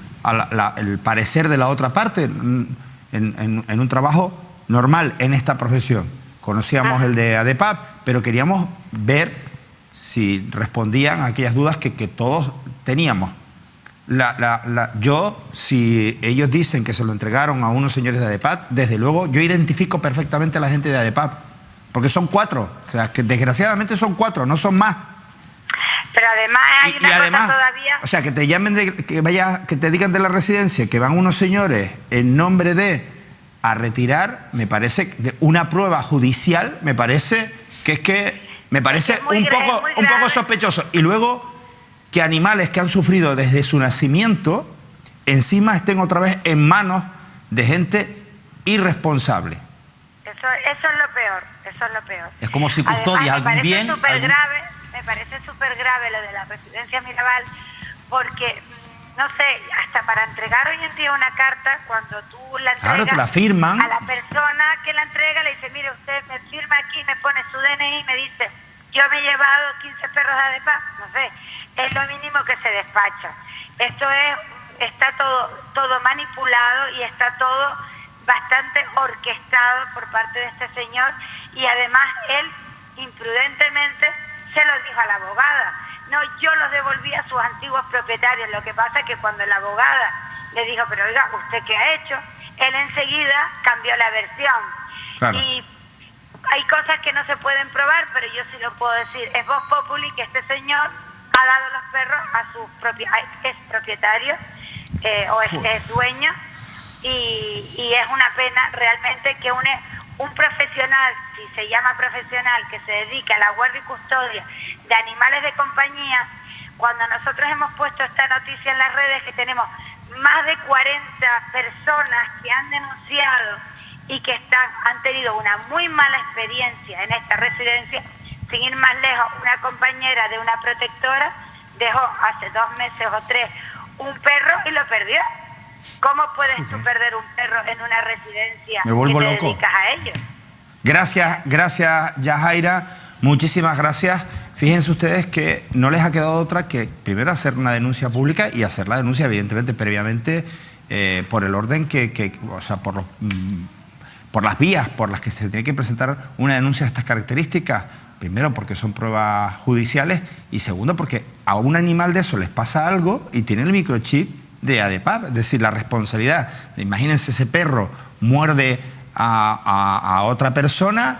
el parecer de la otra parte en un trabajo normal en esta profesión. Conocíamos el de ADEPAC, pero queríamos ver si respondían a aquellas dudas que todos teníamos. Si ellos dicen que se lo entregaron a unos señores de ADEPAC, desde luego yo identifico perfectamente a la gente de ADEPAC, porque son 4, o sea, que desgraciadamente son 4, no son más. Pero además hay una cosa todavía... O sea, que te llamen, que te digan de la residencia que van unos señores en nombre de a retirar, me parece, una prueba judicial, me parece Que es que me parece muy un poco sospechoso. Y luego que animales que han sufrido desde su nacimiento encima estén otra vez en manos de gente irresponsable. Eso es lo peor, eso es lo peor. Es como si custodias algún bien... Me parece súper grave lo de la residencia Mirabal, porque, no sé, hasta para entregar hoy en día una carta, cuando tú la entregas, claro, te la firman. A la persona que la entrega le dice, mire, usted me firma aquí, me pone su DNI y me dice, yo me he llevado 15 perros de ADEPA, no sé, es lo mínimo que se despacha. Esto está todo manipulado y está todo bastante orquestado por parte de este señor, y además él imprudentemente se lo dijo a la abogada. No, yo los devolví a sus antiguos propietarios. Lo que pasa es que cuando la abogada le dijo, pero oiga, ¿usted qué ha hecho?, él enseguida cambió la versión. Claro. Y hay cosas que no se pueden probar, pero yo sí lo puedo decir. Es vox populi que este señor ha dado los perros a sus es propietario o es dueño, y es una pena realmente que un profesional, si se llama profesional, que se dedica a la guardia y custodia de animales de compañía, cuando nosotros hemos puesto esta noticia en las redes, que tenemos más de 40 personas que han denunciado y que han tenido una muy mala experiencia en esta residencia. Sin ir más lejos, una compañera de una protectora dejó hace 2 meses o 3 un perro y lo perdió. ¿Cómo puedes tú perder un perro en una residencia? Me vuelvo y te loco. dedicas a ello? Gracias, Yajaira. Muchísimas gracias. Fíjense ustedes que no les ha quedado otra que primero hacer una denuncia pública y hacer la denuncia, evidentemente, previamente, por el orden o sea, por las vías por las que se tiene que presentar una denuncia de estas características. Primero, porque son pruebas judiciales, y segundo, porque a un animal de eso les pasa algo y tiene el microchip de ADEPAP, es decir, la responsabilidad. Imagínense, ese perro muerde a otra persona,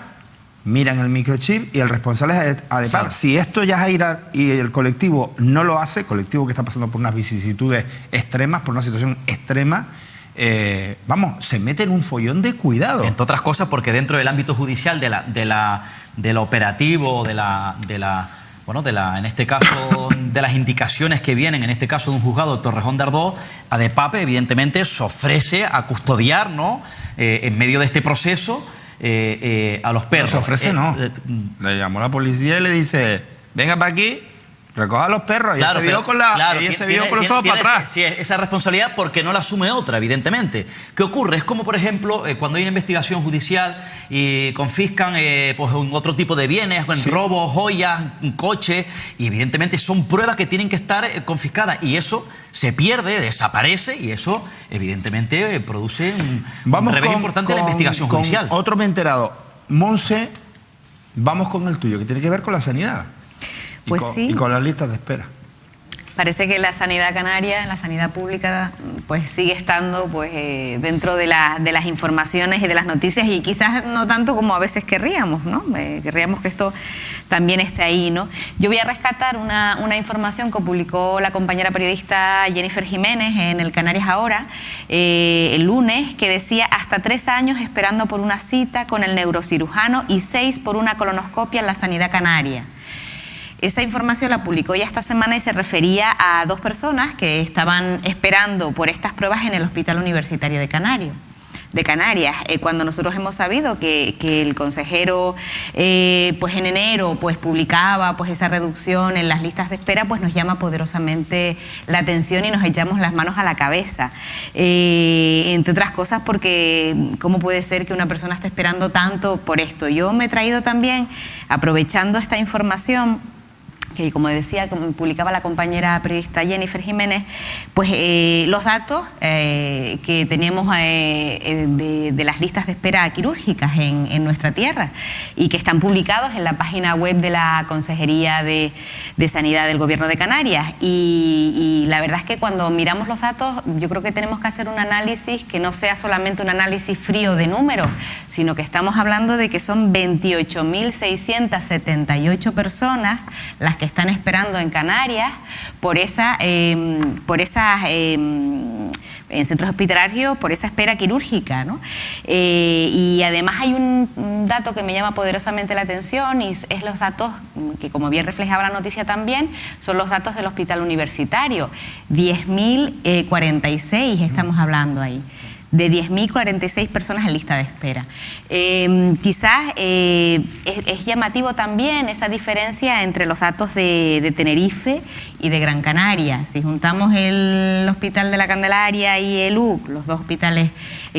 miran el microchip y el responsable es ADEPAP. Sí. Si esto Yajaira y el colectivo no lo hace, colectivo que está pasando por unas vicisitudes extremas, por una situación extrema, se mete en un follón de cuidado. Entre otras cosas porque dentro del ámbito judicial del operativo, en este caso, de las indicaciones que vienen, en este caso de un juzgado de Torrejón de Ardoz, ADEPAP evidentemente se ofrece a custodiar, ¿no?, en medio de este proceso a los perros. No se ofrece, no. Le llamó la policía y le dice, venga para aquí, recoja a los perros. Claro, ella se vio con los ojos para atrás. Sí, esa responsabilidad porque no la asume otra, evidentemente. ¿Qué ocurre? Es como, por ejemplo, cuando hay una investigación judicial y confiscan otro tipo de bienes, robos, joyas, un coche, y evidentemente son pruebas que tienen que estar confiscadas, y eso se pierde, desaparece, y eso evidentemente produce un revés importante en la investigación judicial. Otro me he enterado. Monse, vamos con el tuyo, que tiene que ver con la sanidad. Pues sí. Y con las listas de espera. Parece que la sanidad canaria, la sanidad pública, pues sigue estando dentro de las informaciones y de las noticias, y quizás no tanto como a veces querríamos, ¿no? Querríamos que esto también esté ahí, ¿no? Yo voy a rescatar una información que publicó la compañera periodista Jennifer Jiménez en el Canarias Ahora el lunes, que decía hasta 3 años esperando por una cita con el neurocirujano y 6 por una colonoscopia en la sanidad canaria. Esa información la publicó ya esta semana y se refería a 2 personas que estaban esperando por estas pruebas en el Hospital Universitario de Canarias. Cuando nosotros hemos sabido que el consejero en enero publicaba esa reducción en las listas de espera, pues nos llama poderosamente la atención y nos echamos las manos a la cabeza. Entre otras cosas porque ¿cómo puede ser que una persona esté esperando tanto por esto? Yo me he traído también, aprovechando esta información, que como decía, como publicaba la compañera periodista Jennifer Jiménez, los datos que tenemos de las listas de espera quirúrgicas en nuestra tierra, y que están publicados en la página web de la Consejería de Sanidad del Gobierno de Canarias. Y la verdad es que cuando miramos los datos, yo creo que tenemos que hacer un análisis que no sea solamente un análisis frío de números, sino que estamos hablando de que son 28.678 personas las que están esperando en Canarias por esa en centros hospitalarios por esa espera quirúrgica, ¿no? Y además hay un dato que me llama poderosamente la atención y es los datos que, como bien reflejaba la noticia también, son los datos del hospital universitario. 10.046 estamos hablando ahí. De 10.046 personas en lista de espera. Quizás es llamativo también esa diferencia entre los datos de Tenerife y de Gran Canaria. Si juntamos el Hospital de la Candelaria y el UC, los dos hospitales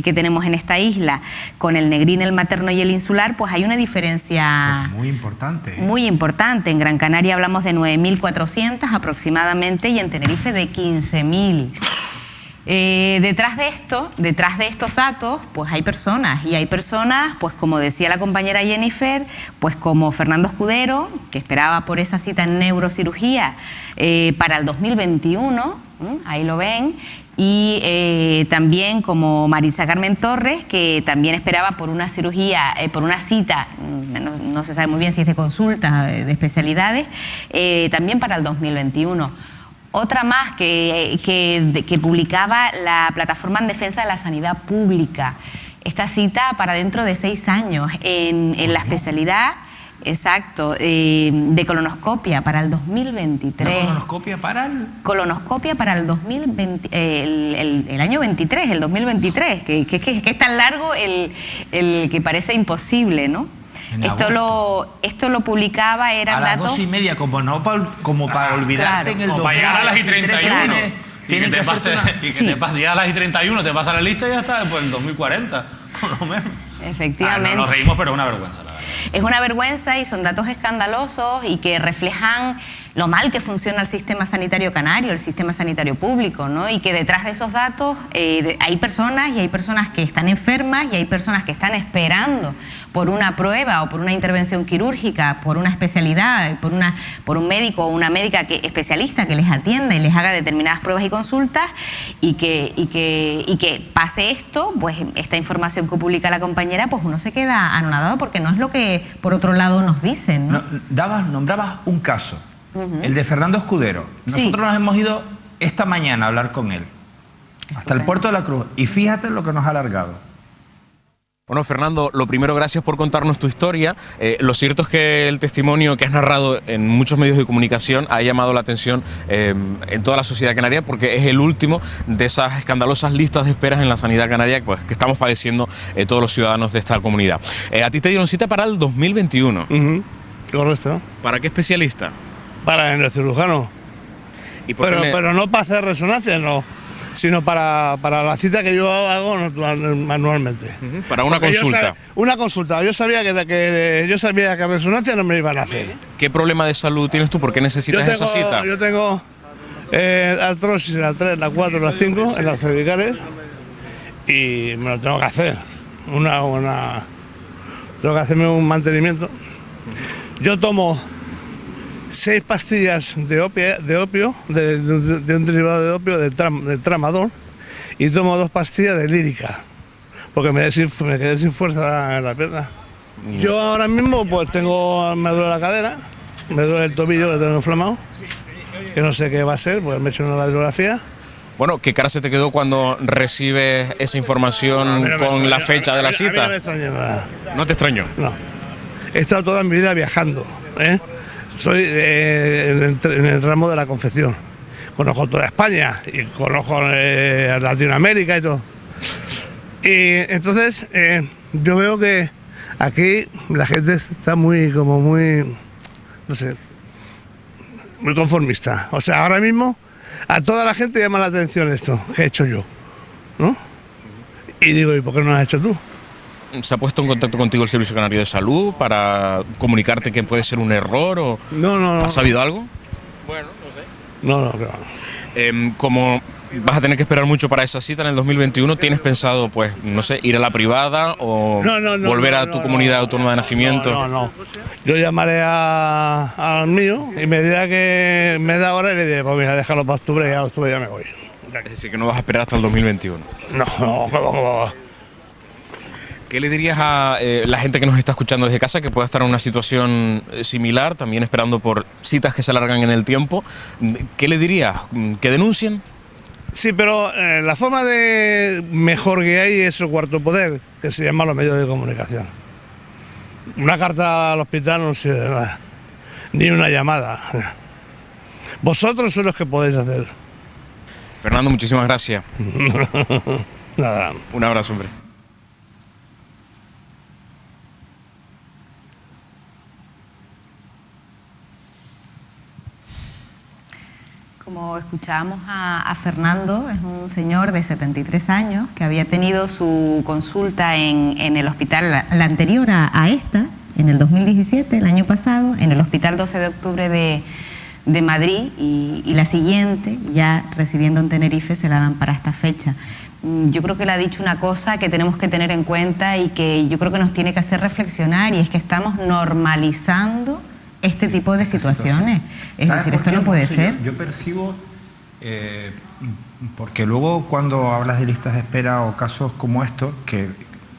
que tenemos en esta isla, con el Negrín, el Materno y el Insular, pues hay una diferencia muy importante. Muy importante. En Gran Canaria hablamos de 9.400 aproximadamente y en Tenerife de 15.000. Detrás de estos datos, pues hay personas, y hay personas, pues como decía la compañera Jennifer, pues como Fernando Escudero, que esperaba por esa cita en neurocirugía para el 2021, ahí lo ven, y también como Marisa Carmen Torres, que también esperaba por una cirugía, por una cita, no se sabe muy bien si es de consulta, de especialidades, también para el 2021. Otra más que publicaba la Plataforma en Defensa de la Sanidad Pública. Esta cita para dentro de 6 años en la especialidad, exacto, de colonoscopia para el 2023. ¿La colonoscopia para el...? Colonoscopia para el 2020, el año 23, el 2023, que es tan largo el que parece imposible, ¿no? Esto lo publicaba, eran a las datos... 2:30, como para olvidarte, claro, en el como para llegar a las 31. Tiene que hacer llegar a las 31, te pasa la lista y ya está, pues el 2040, por lo menos. Efectivamente. Nos reímos, pero es una vergüenza, la verdad. Es una vergüenza y son datos escandalosos y que reflejan lo mal que funciona el sistema sanitario canario, el sistema sanitario público, ¿no? Y que detrás de esos datos hay personas que están enfermas y hay personas que están esperando por una prueba o por una intervención quirúrgica, por una especialidad, por un médico o una médica especialista que les atienda y les haga determinadas pruebas y consultas, y que pase esto, pues esta información que publica la compañera, pues uno se queda anonadado porque no es lo que por otro lado nos dicen, ¿no? Nombrabas un caso, el de Fernando Escudero. Nosotros nos hemos ido esta mañana a hablar con él, hasta el Puerto de la Cruz, y fíjate lo que nos ha alargado. Bueno, Fernando, lo primero, gracias por contarnos tu historia. Lo cierto es que el testimonio que has narrado en muchos medios de comunicación ha llamado la atención en toda la sociedad canaria, porque es el último de esas escandalosas listas de esperas en la sanidad canaria, pues, que estamos padeciendo todos los ciudadanos de esta comunidad. A ti te dieron cita para el 2021. Correcto. ¿Para qué especialista? Para el neurocirujano. Pero no para hacer resonancia, no, sino para la cita que yo hago manualmente. Para una consulta. Una consulta. Yo sabía que resonancia no me iban a hacer. ¿Qué problema de salud tienes tú? ¿Por qué necesitas esa cita? Yo tengo artrosis en la 3, la 4, la 5, en las cervicales, y me lo tengo que hacer. Tengo que hacerme un mantenimiento. Yo tomo 6 pastillas de opio, de un derivado de opio, de tramadol, y tomo 2 pastillas de lírica, porque me quedé sin fuerza en la pierna. Yo ahora mismo pues me duele la cadera, me duele el tobillo que tengo inflamado, que no sé qué va a ser, pues me he hecho una radiografía. Bueno, ¿qué cara se te quedó cuando recibes esa información con la fecha de la cita? No me extraña nada. ¿No te extrañó? No. He estado toda mi vida viajando, Soy en el ramo de la confección. Conozco toda España y conozco Latinoamérica y todo. Y entonces yo veo que aquí la gente está muy conformista. O sea, ahora mismo a toda la gente llama la atención esto que he hecho yo, ¿no? Y digo, ¿y por qué no lo has hecho tú? ¿Se ha puesto en contacto contigo el Servicio Canario de Salud para comunicarte que puede ser un error o no. ¿Has sabido algo? Bueno, no sé. No. Como vas a tener que esperar mucho para esa cita en el 2021, ¿tienes pensado, pues, no sé, ir a la privada o volver a tu comunidad autónoma de nacimiento? No. Yo llamaré al mío y me dirá que me da hora y le diré, pues mira, déjalo para octubre y a octubre ya me voy. Es decir, que no vas a esperar hasta el 2021. No, ¿cómo? ¿Qué le dirías a la gente que nos está escuchando desde casa, que pueda estar en una situación similar, también esperando por citas que se alargan en el tiempo? ¿Qué le dirías? ¿Que denuncien? Sí, pero la forma de mejor que hay es el cuarto poder, que se llama los medios de comunicación. Una carta al hospital no sirve de nada, ni una llamada. Vosotros sois los que podéis hacer. Fernando, muchísimas gracias. Nada. Un abrazo, hombre. Como escuchábamos a Fernando, es un señor de 73 años que había tenido su consulta en el hospital, la anterior a esta, en el 2017, el año pasado, en el Hospital 12 de Octubre de Madrid, y la siguiente, ya residiendo en Tenerife, se la dan para esta fecha. Yo creo que le ha dicho una cosa que tenemos que tener en cuenta y que yo creo que nos tiene que hacer reflexionar, y es que estamos normalizando este tipo de situaciones. Es decir, esto no puede ser. Yo percibo, porque luego cuando hablas de listas de espera o casos como estos, que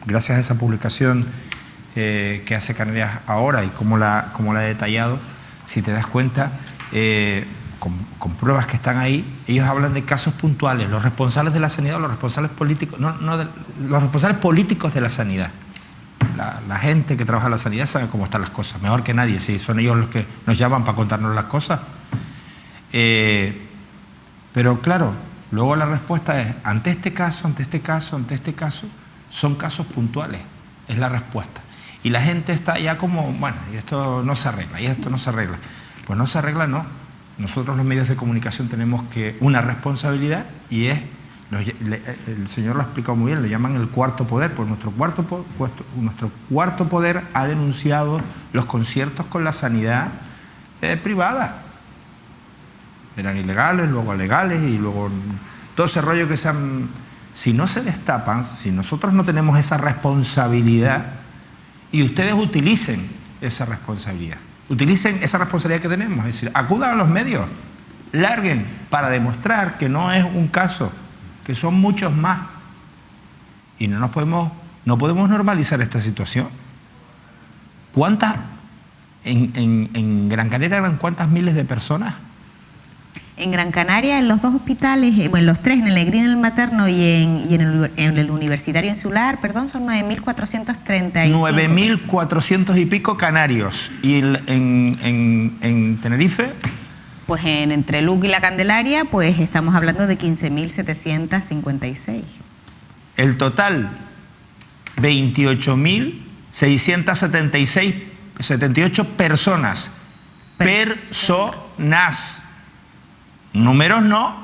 gracias a esa publicación que hace Canarias ahora y cómo la ha detallado, si te das cuenta, con pruebas que están ahí, ellos hablan de casos puntuales, los responsables de la sanidad, los responsables políticos, los responsables políticos de la sanidad. La gente que trabaja en la sanidad sabe cómo están las cosas, mejor que nadie, sí, son ellos los que nos llaman para contarnos las cosas. Pero claro, luego la respuesta es, ante este caso, son casos puntuales, es la respuesta. Y la gente está ya como, bueno, y esto no se arregla, Pues no se arregla, no. Nosotros los medios de comunicación tenemos una responsabilidad, y es, el señor lo ha explicado muy bien, lo llaman el cuarto poder, pues nuestro cuarto poder ha denunciado los conciertos con la sanidad privada. Eran ilegales, luego legales, y luego todo ese rollo que si no se destapan, si nosotros no tenemos esa responsabilidad, y ustedes utilicen esa responsabilidad que tenemos, es decir, acudan a los medios, larguen para demostrar que no es un caso, que son muchos más, y no podemos normalizar esta situación. ¿Cuántas en Gran Canaria eran cuántas miles de personas? En Gran Canaria, en los dos hospitales, bueno, los tres, en el Negrín, en el materno y en el universitario insular, perdón, son 9.435. 9.400 y pico canarios. ¿Y en Tenerife? Pues entre Luque y La Candelaria, pues estamos hablando de 15.756. El total, 28.678 personas. Personas. Números no.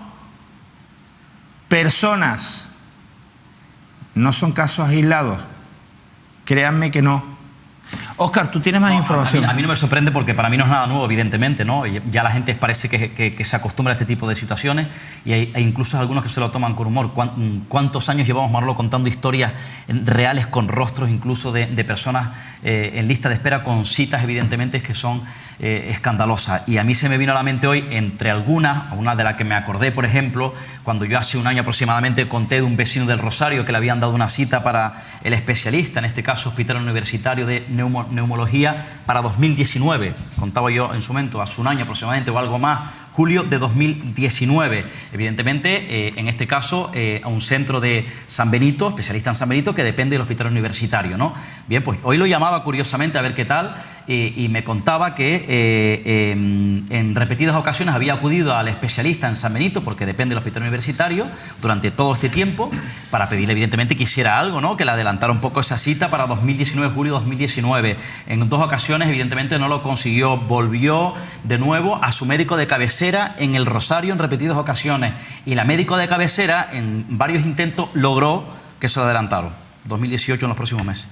Personas. No son casos aislados. Créanme que no. Óscar, tú tienes más información. A mí no me sorprende, porque para mí no es nada nuevo, evidentemente, ¿no? Ya la gente parece que se acostumbra a este tipo de situaciones, y hay incluso algunos que se lo toman con humor. ¿Cuántos años llevamos, Manolo, contando historias reales con rostros incluso de personas en lista de espera, con citas evidentemente que son escandalosas? Y a mí se me vino a la mente hoy, entre algunas, una de las que me acordé, por ejemplo, cuando yo hace un año aproximadamente conté de un vecino del Rosario que le habían dado una cita para el especialista, en este caso Hospital Universitario de Neumología, para 2019. Contaba yo en su momento, hace un año aproximadamente o algo más, julio de 2019. Evidentemente, en este caso, a un centro de San Benito, especialista en San Benito, que depende del Hospital Universitario, ¿no? Bien, pues hoy lo llamaba curiosamente a ver qué tal, y me contaba que en repetidas ocasiones había acudido al especialista en San Benito, porque depende del Hospital Universitario, durante todo este tiempo, para pedirle evidentemente que hiciera algo, ¿no? Que le adelantara un poco esa cita para 2019, julio de 2019. En dos ocasiones evidentemente no lo consiguió, volvió de nuevo a su médico de cabecera en el Rosario en repetidas ocasiones, y la médico de cabecera en varios intentos logró que se lo adelantaron, 2018, en los próximos meses.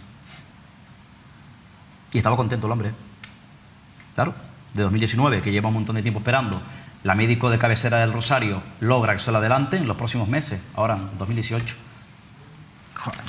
Y estaba contento el hombre, claro, de 2019, que lleva un montón de tiempo esperando. La médico de cabecera del Rosario logra que se lo adelante en los próximos meses, ahora en 2018.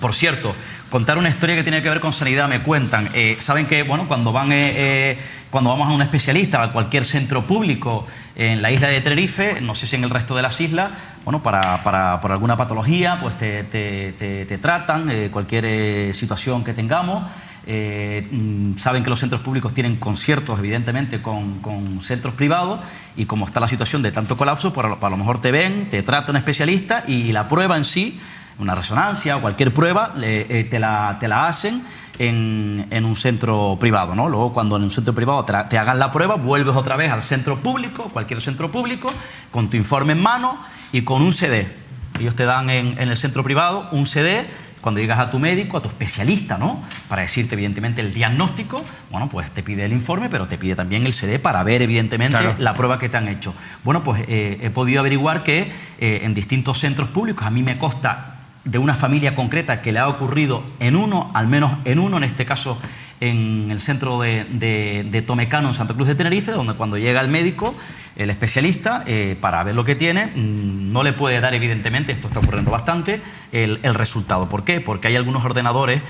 Por cierto, contar una historia que tiene que ver con sanidad. Me cuentan, saben que bueno, cuando vamos a un especialista, a cualquier centro público en la isla de Tenerife, no sé si en el resto de las islas, bueno, por alguna patología, pues te tratan, cualquier situación que tengamos, saben que los centros públicos tienen conciertos, evidentemente, con centros privados, y como está la situación de tanto colapso, pues a lo mejor te ven, te trata un especialista y la prueba en sí, una resonancia o cualquier prueba, te la hacen en un centro privado, ¿no? Luego, cuando en un centro privado te hagan la prueba, vuelves otra vez al centro público, cualquier centro público, con tu informe en mano y con un CD. Ellos te dan en el centro privado un CD cuando llegas a tu médico, a tu especialista, ¿no? Para decirte, evidentemente, el diagnóstico. Bueno, pues te pide el informe, pero te pide también el CD para ver, evidentemente, claro, la prueba que te han hecho. Bueno, pues he podido averiguar que en distintos centros públicos, a mí me consta de una familia concreta que le ha ocurrido en uno, al menos en uno, en este caso en el centro de Tomecano, en Santa Cruz de Tenerife, donde cuando llega el médico, el especialista, para ver lo que tiene, no le puede dar, evidentemente, esto está ocurriendo bastante, el resultado. ¿Por qué? Porque hay algunos ordenadores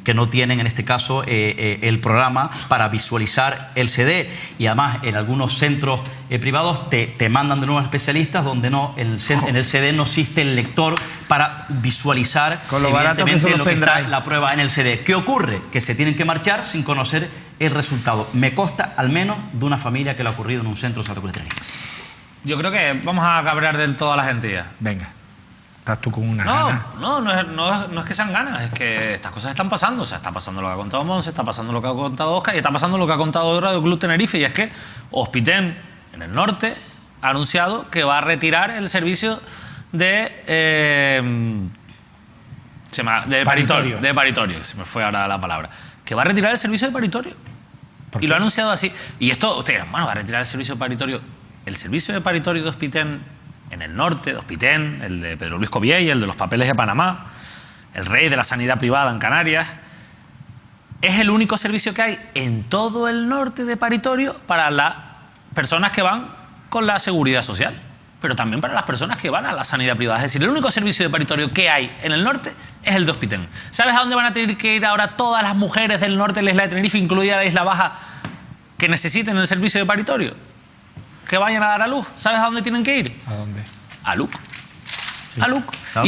que no tienen, en este caso, el programa para visualizar el CD, y además en algunos centros privados te mandan de nuevo a especialistas donde no, en el CD no existe el lector para visualizar, con lo barato que son los lo que está pendrive. la prueba en el CD. ¿Qué ocurre? Que se tienen que marchar sin conocer el resultado. Me consta al menos de una familia que le ha ocurrido en un centro de Santa Cruz de Tenerife. Yo creo que vamos a cabrear del todo a la gente ya. Venga, estás tú con una gana. No es que sean ganas, es que estas cosas están pasando. O sea, está pasando lo que ha contado Monse, está pasando lo que ha contado Óscar y está pasando lo que ha contado Radio Club Tenerife, y es que Hospitén, en el norte, ha anunciado que va a retirar el servicio de paritorio, se me fue ahora la palabra. Que va a retirar el servicio de paritorio. Y lo ha anunciado así. Y esto, ustedes, bueno, va a retirar el servicio de paritorio. El servicio de paritorio de Hospitén, en el norte de Hospitén, el de Pedro Luis Cobiella, el de los papeles de Panamá, el rey de la sanidad privada en Canarias, es el único servicio que hay en todo el norte de paritorio para las personas que van con la seguridad social, pero también para las personas que van a la sanidad privada. Es decir, el único servicio de paritorio que hay en el norte es el de Hospitén. ¿Sabes a dónde van a tener que ir ahora todas las mujeres del norte de la isla de Tenerife, incluida la Isla Baja, que necesiten el servicio de paritorio? Que vayan a dar a luz. ¿Sabes a dónde tienen que ir? ¿A dónde? A Luc. Sí. A Luc. Claro,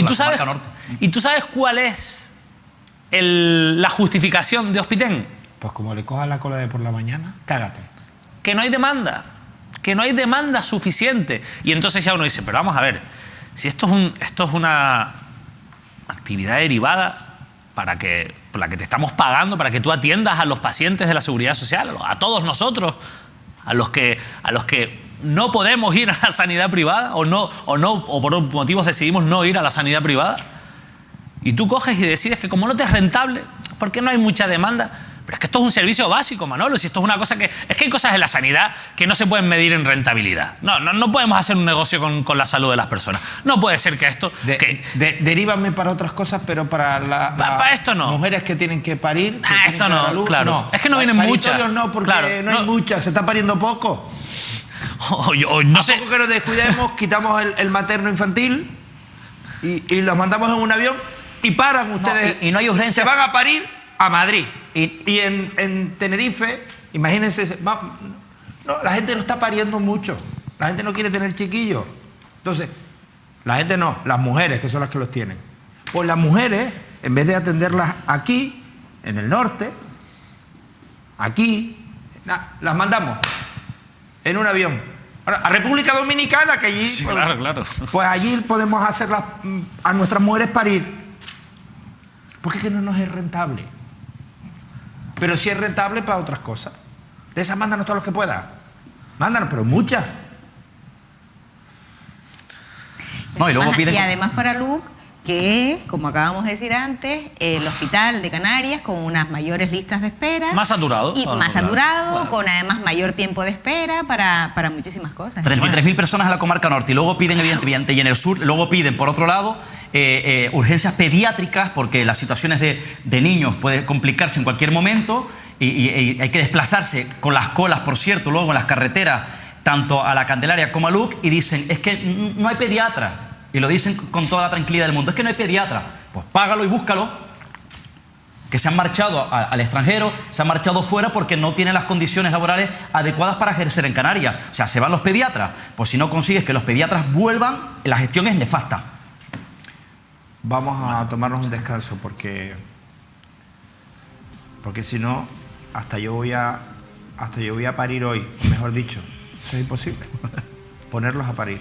¿Y tú sabes cuál es la justificación de Hospitén? Pues como le cojas la cola de por la mañana, cágate. Que no hay demanda. Que no hay demanda suficiente. Y entonces ya uno dice, pero vamos a ver, si esto es una actividad derivada por la que te estamos pagando para que tú atiendas a los pacientes de la seguridad social, a todos nosotros, a los que no podemos ir a la sanidad privada o por motivos decidimos no ir a la sanidad privada, y tú coges y decides que como no te es rentable, porque no hay mucha demanda. Pero es que esto es un servicio básico, Manolo. Si esto es una cosa que... Es que hay cosas en la sanidad que no se pueden medir en rentabilidad. No podemos hacer un negocio con la salud de las personas. No puede ser que esto... Deríbame para otras cosas, pero para para esto no. Mujeres que tienen que parir... esto no, luz, claro. No. Es que no vienen muchas. No, porque Claro, no hay muchas. Se está pariendo poco. No sé. A poco que nos descuidemos, quitamos el materno infantil y los mandamos en un avión y paran ustedes. Y no hay urgencia. Se van a parir a Madrid. Y en Tenerife, imagínense, la gente no está pariendo mucho. La gente no quiere tener chiquillos. Entonces, la gente no, las mujeres, que son las que los tienen. Pues las mujeres, en vez de atenderlas aquí, en el norte, aquí, las mandamos en un avión. Ahora, a República Dominicana, que allí... Sí, claro. Pues allí podemos hacerlas a nuestras mujeres parir. Porque es que no nos es rentable. Pero sí es rentable para otras cosas. De esas mándanos todos los que puedas. Mándanos, pero muchas. No, y luego piden... Y además para Luc, que como acabamos de decir antes, el hospital de Canarias con unas mayores listas de espera. Más saturado. Y más saturado, con además mayor tiempo de espera para muchísimas cosas. 33.000 personas en la comarca norte, y luego piden, evidentemente, y en el sur, luego piden, por otro lado, urgencias pediátricas, porque las situaciones de niños pueden complicarse en cualquier momento, y hay que desplazarse con las colas, por cierto, luego en las carreteras, tanto a la Candelaria como a Luc, y dicen, es que no hay pediatra. Y lo dicen con toda la tranquilidad del mundo. Es que no hay pediatra. Pues págalo y búscalo. Que se han marchado al extranjero, se han marchado fuera porque no tienen las condiciones laborales adecuadas para ejercer en Canarias. O sea, se van los pediatras. Pues si no consigues que los pediatras vuelvan, la gestión es nefasta. Vamos a tomarnos un descanso porque Porque si no, hasta yo voy a parir hoy, o mejor dicho, eso es imposible. Ponerlos a parir.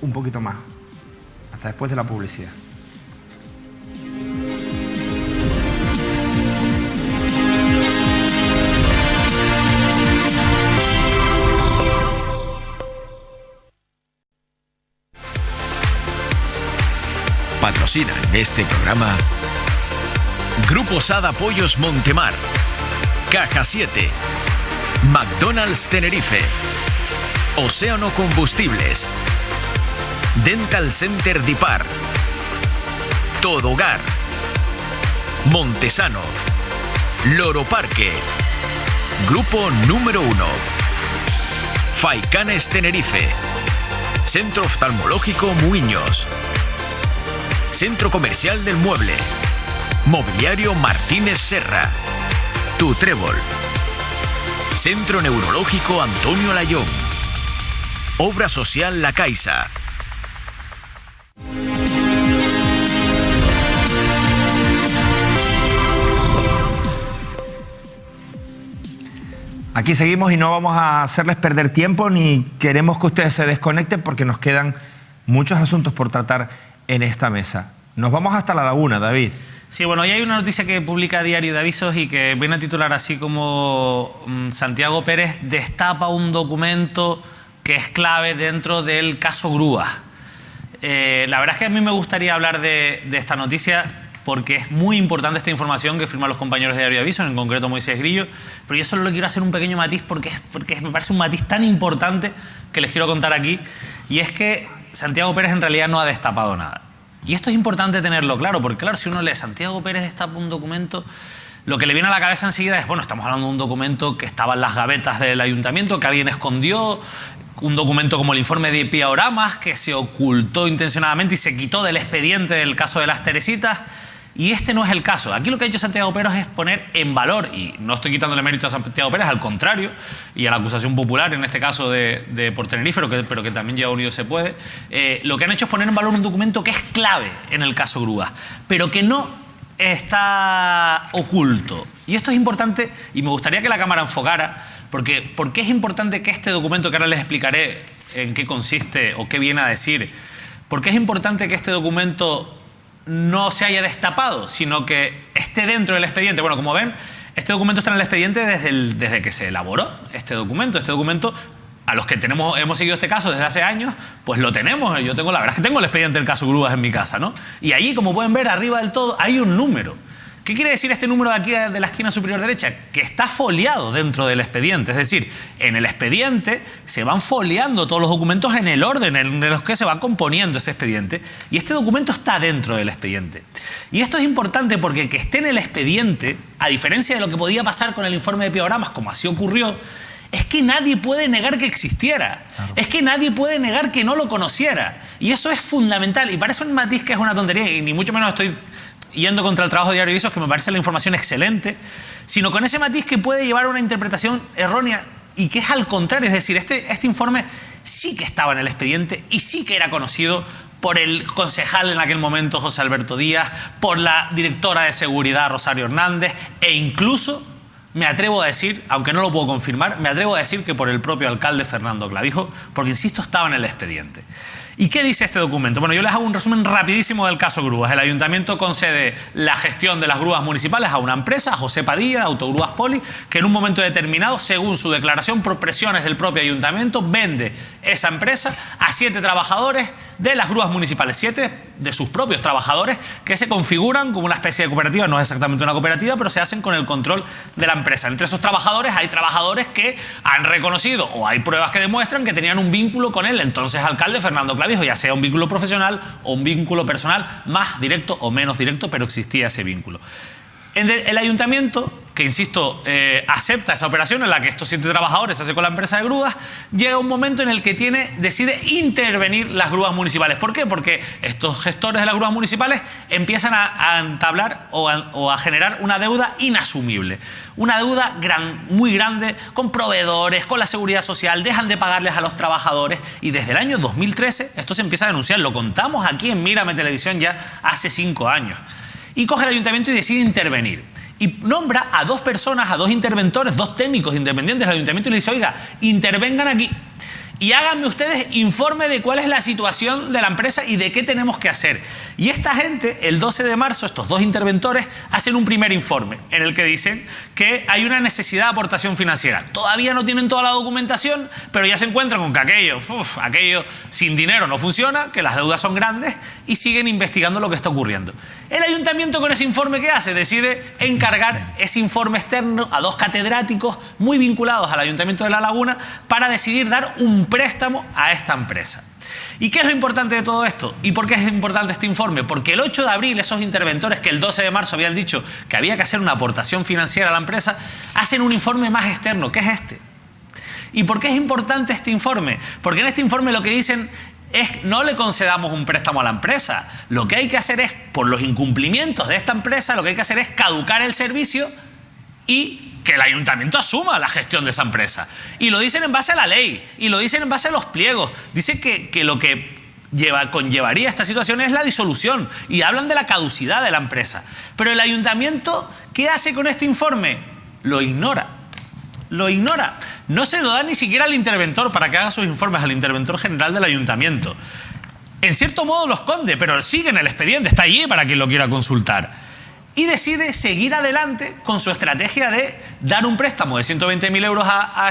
Un poquito más. Hasta después de la publicidad. Patrocinan este programa Grupo Sada Pollos Montemar, Caja 7, McDonald's Tenerife, Océano Combustibles, Dental Center Dipar, Todo Hogar, Montesano, Loro Parque, Grupo Número 1, Faicanes Tenerife, Centro Oftalmológico Muiños, Centro Comercial del Mueble, Mobiliario Martínez Serra, Tu Trébol, Centro Neurológico Antonio Layón, Obra Social La Caixa. Aquí seguimos y no vamos a hacerles perder tiempo ni queremos que ustedes se desconecten porque nos quedan muchos asuntos por tratar en esta mesa. Nos vamos hasta La Laguna, David. Sí, bueno, hoy hay una noticia que publica Diario de Avisos y que viene a titular así como Santiago Pérez destapa un documento que es clave dentro del caso Grúa. La verdad es que a mí me gustaría hablar de esta noticia porque es muy importante esta información que firman los compañeros de Diario de Avisos, en concreto Moisés Grillo, pero yo solo le quiero hacer un pequeño matiz porque me parece un matiz tan importante que les quiero contar aquí, y es que Santiago Pérez en realidad no ha destapado nada. Y esto es importante tenerlo claro, porque claro, si uno lee Santiago Pérez destapa un documento, lo que le viene a la cabeza enseguida es, bueno, estamos hablando de un documento que estaba en las gavetas del ayuntamiento, que alguien escondió, un documento como el informe de Piaoramas, que se ocultó intencionadamente y se quitó del expediente del caso de las Teresitas. Y este no es el caso. Aquí lo que ha hecho Santiago Pérez es poner en valor, y no estoy quitándole mérito a Santiago Pérez, al contrario, y a la acusación popular, en este caso de por Tenerife, pero que también lleva Unido se puede, lo que han hecho es poner en valor un documento que es clave en el caso Grúa, pero que no está oculto. Y esto es importante, y me gustaría que la cámara enfocara, porque ¿por qué es importante que este documento, que ahora les explicaré en qué consiste o qué viene a decir, por qué es importante que este documento no se haya destapado, sino que esté dentro del expediente? Bueno, como ven, este documento está en el expediente desde que se elaboró este documento. Este documento, a los que hemos seguido este caso desde hace años, pues lo tenemos. Yo tengo, la verdad es que tengo el expediente del caso Grúas en mi casa, ¿no? Y allí, como pueden ver, arriba del todo hay un número. ¿Qué quiere decir este número de aquí de la esquina superior derecha? Que está foliado dentro del expediente. Es decir, en el expediente se van foliando todos los documentos en el orden en los que se va componiendo ese expediente. Y este documento está dentro del expediente. Y esto es importante porque que esté en el expediente, a diferencia de lo que podía pasar con el informe de Piaoramas, como así ocurrió, es que nadie puede negar que existiera. Claro. Es que nadie puede negar que no lo conociera. Y eso es fundamental. Y parece un matiz que es una tontería, y ni mucho menos estoy yendo contra el trabajo de Diario de Avisos, que me parece la información excelente, sino con ese matiz que puede llevar a una interpretación errónea y que es al contrario. Es decir, este informe sí que estaba en el expediente y sí que era conocido por el concejal en aquel momento, José Alberto Díaz, por la directora de seguridad, Rosario Hernández, e incluso, me atrevo a decir, aunque no lo puedo confirmar, me atrevo a decir que por el propio alcalde Fernando Clavijo, porque, insisto, estaba en el expediente. ¿Y qué dice este documento? Bueno, yo les hago un resumen rapidísimo del caso Grúas. El ayuntamiento concede la gestión de las grúas municipales a una empresa, a José Padilla, Autogrúas Poli, que en un momento determinado, según su declaración, por presiones del propio ayuntamiento, vende esa empresa a 7 trabajadores de las grúas municipales, 7 de sus propios trabajadores, que se configuran como una especie de cooperativa. No es exactamente una cooperativa, pero se hacen con el control de la empresa. Entre esos trabajadores hay trabajadores que han reconocido, o hay pruebas que demuestran que tenían un vínculo con el entonces alcalde Fernando Clavijo, ya sea un vínculo profesional o un vínculo personal, más directo o menos directo, pero existía ese vínculo. El ayuntamiento, que insisto, acepta esa operación en la que estos 7 trabajadores se hacen con la empresa de grúas, llega un momento en el que decide intervenir las grúas municipales. ¿Por qué? Porque estos gestores de las grúas municipales empiezan a entablar o a generar una deuda inasumible. Una deuda muy grande con proveedores, con la seguridad social, dejan de pagarles a los trabajadores, y desde el año 2013 esto se empieza a denunciar. Lo contamos aquí en Mírame Televisión ya hace 5 años. Y coge el ayuntamiento y decide intervenir. y nombra a 2 personas, a 2 interventores, 2 técnicos independientes del ayuntamiento y le dice, oiga, intervengan aquí y háganme ustedes informe de cuál es la situación de la empresa y de qué tenemos que hacer. Y esta gente, el 12 de marzo, estos 2 interventores hacen un primer informe en el que dicen que hay una necesidad de aportación financiera. Todavía no tienen toda la documentación, pero ya se encuentran con que aquello sin dinero no funciona, que las deudas son grandes y siguen investigando lo que está ocurriendo. El ayuntamiento con ese informe, ¿qué hace? Decide encargar ese informe externo a 2 catedráticos muy vinculados al Ayuntamiento de La Laguna para decidir dar un préstamo a esta empresa. ¿Y qué es lo importante de todo esto? ¿Y por qué es importante este informe? Porque el 8 de abril esos interventores que el 12 de marzo habían dicho que había que hacer una aportación financiera a la empresa, hacen un informe más externo, que es este. ¿Y por qué es importante este informe? Porque en este informe lo que dicen es no le concedamos un préstamo a la empresa. Lo que hay que hacer es, por los incumplimientos de esta empresa, lo que hay que hacer es caducar el servicio y que el ayuntamiento asuma la gestión de esa empresa. Y lo dicen en base a la ley, y lo dicen en base a los pliegos. Dice que lo que conllevaría esta situación es la disolución, y hablan de la caducidad de la empresa. Pero el ayuntamiento, ¿qué hace con este informe? Lo ignora. Lo ignora. No se lo da ni siquiera al interventor para que haga sus informes, al interventor general del ayuntamiento. En cierto modo lo esconde, pero sigue en el expediente, está allí para quien lo quiera consultar. Y decide seguir adelante con su estrategia de dar un préstamo de 120.000 euros a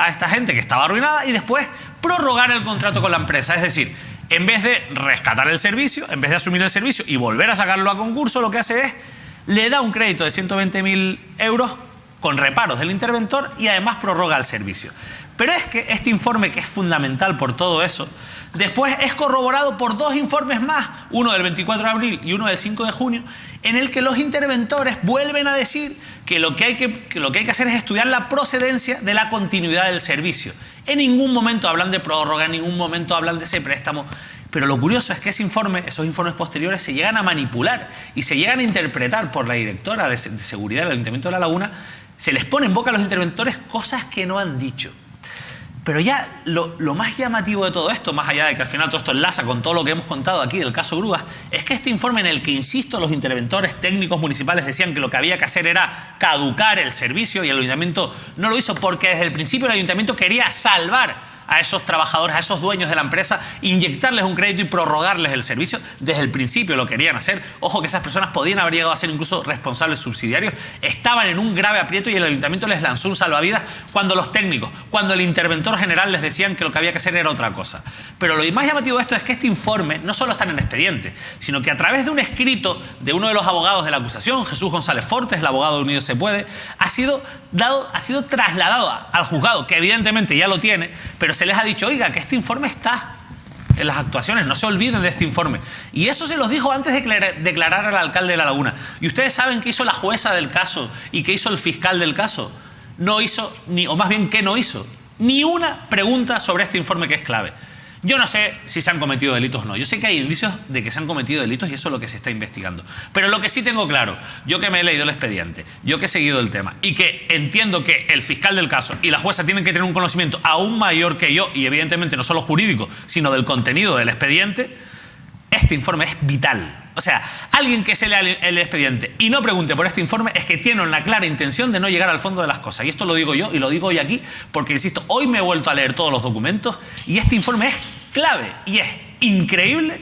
esta gente que estaba arruinada y después prorrogar el contrato con la empresa. Es decir, en vez de rescatar el servicio, en vez de asumir el servicio y volver a sacarlo a concurso, lo que hace es, le da un crédito de 120.000 euros con reparos del interventor y además prorroga el servicio. Pero es que este informe, que es fundamental por todo eso, después es corroborado por 2 informes más, uno del 24 de abril y uno del 5 de junio, en el que los interventores vuelven a decir que lo que hay que hacer es estudiar la procedencia de la continuidad del servicio. En ningún momento hablan de prórroga, en ningún momento hablan de ese préstamo. Pero lo curioso es que esos informes posteriores se llegan a manipular y se llegan a interpretar por la directora de seguridad del Ayuntamiento de La Laguna. Se les pone en boca a los interventores cosas que no han dicho. Pero ya lo más llamativo de todo esto, más allá de que al final todo esto enlaza con todo lo que hemos contado aquí del caso Grúas, es que este informe, en el que, insisto, los interventores técnicos municipales decían que lo que había que hacer era caducar el servicio, y el ayuntamiento no lo hizo porque desde el principio el ayuntamiento quería salvar a esos trabajadores, a esos dueños de la empresa, inyectarles un crédito y prorrogarles el servicio. Desde el principio lo querían hacer. Ojo, que esas personas podían haber llegado a ser incluso responsables subsidiarios. Estaban en un grave aprieto y el ayuntamiento les lanzó un salvavidas cuando los técnicos, cuando el interventor general les decían que lo que había que hacer era otra cosa. Pero lo más llamativo de esto es que este informe no solo está en el expediente, sino que a través de un escrito de uno de los abogados de la acusación, Jesús González Fortes, el abogado de Unidos se Puede, ha sido trasladado al juzgado, que evidentemente ya lo tiene, pero se les ha dicho, oiga, que este informe está en las actuaciones, no se olviden de este informe. Y eso se los dijo antes de declarar al alcalde de La Laguna. ¿Y ustedes saben qué hizo la jueza del caso y qué hizo el fiscal del caso? No hizo, o más bien, ¿qué no hizo? Ni una pregunta sobre este informe, que es clave. Yo no sé si se han cometido delitos o no. Yo sé que hay indicios de que se han cometido delitos y eso es lo que se está investigando. Pero lo que sí tengo claro, yo que me he leído el expediente, yo que he seguido el tema y que entiendo que el fiscal del caso y la jueza tienen que tener un conocimiento aún mayor que yo, y evidentemente no solo jurídico, sino del contenido del expediente, este informe es vital. O sea, alguien que se lea el expediente y no pregunte por este informe es que tiene una clara intención de no llegar al fondo de las cosas. Y esto lo digo yo y lo digo hoy aquí porque, insisto, hoy me he vuelto a leer todos los documentos y este informe es clave y es increíble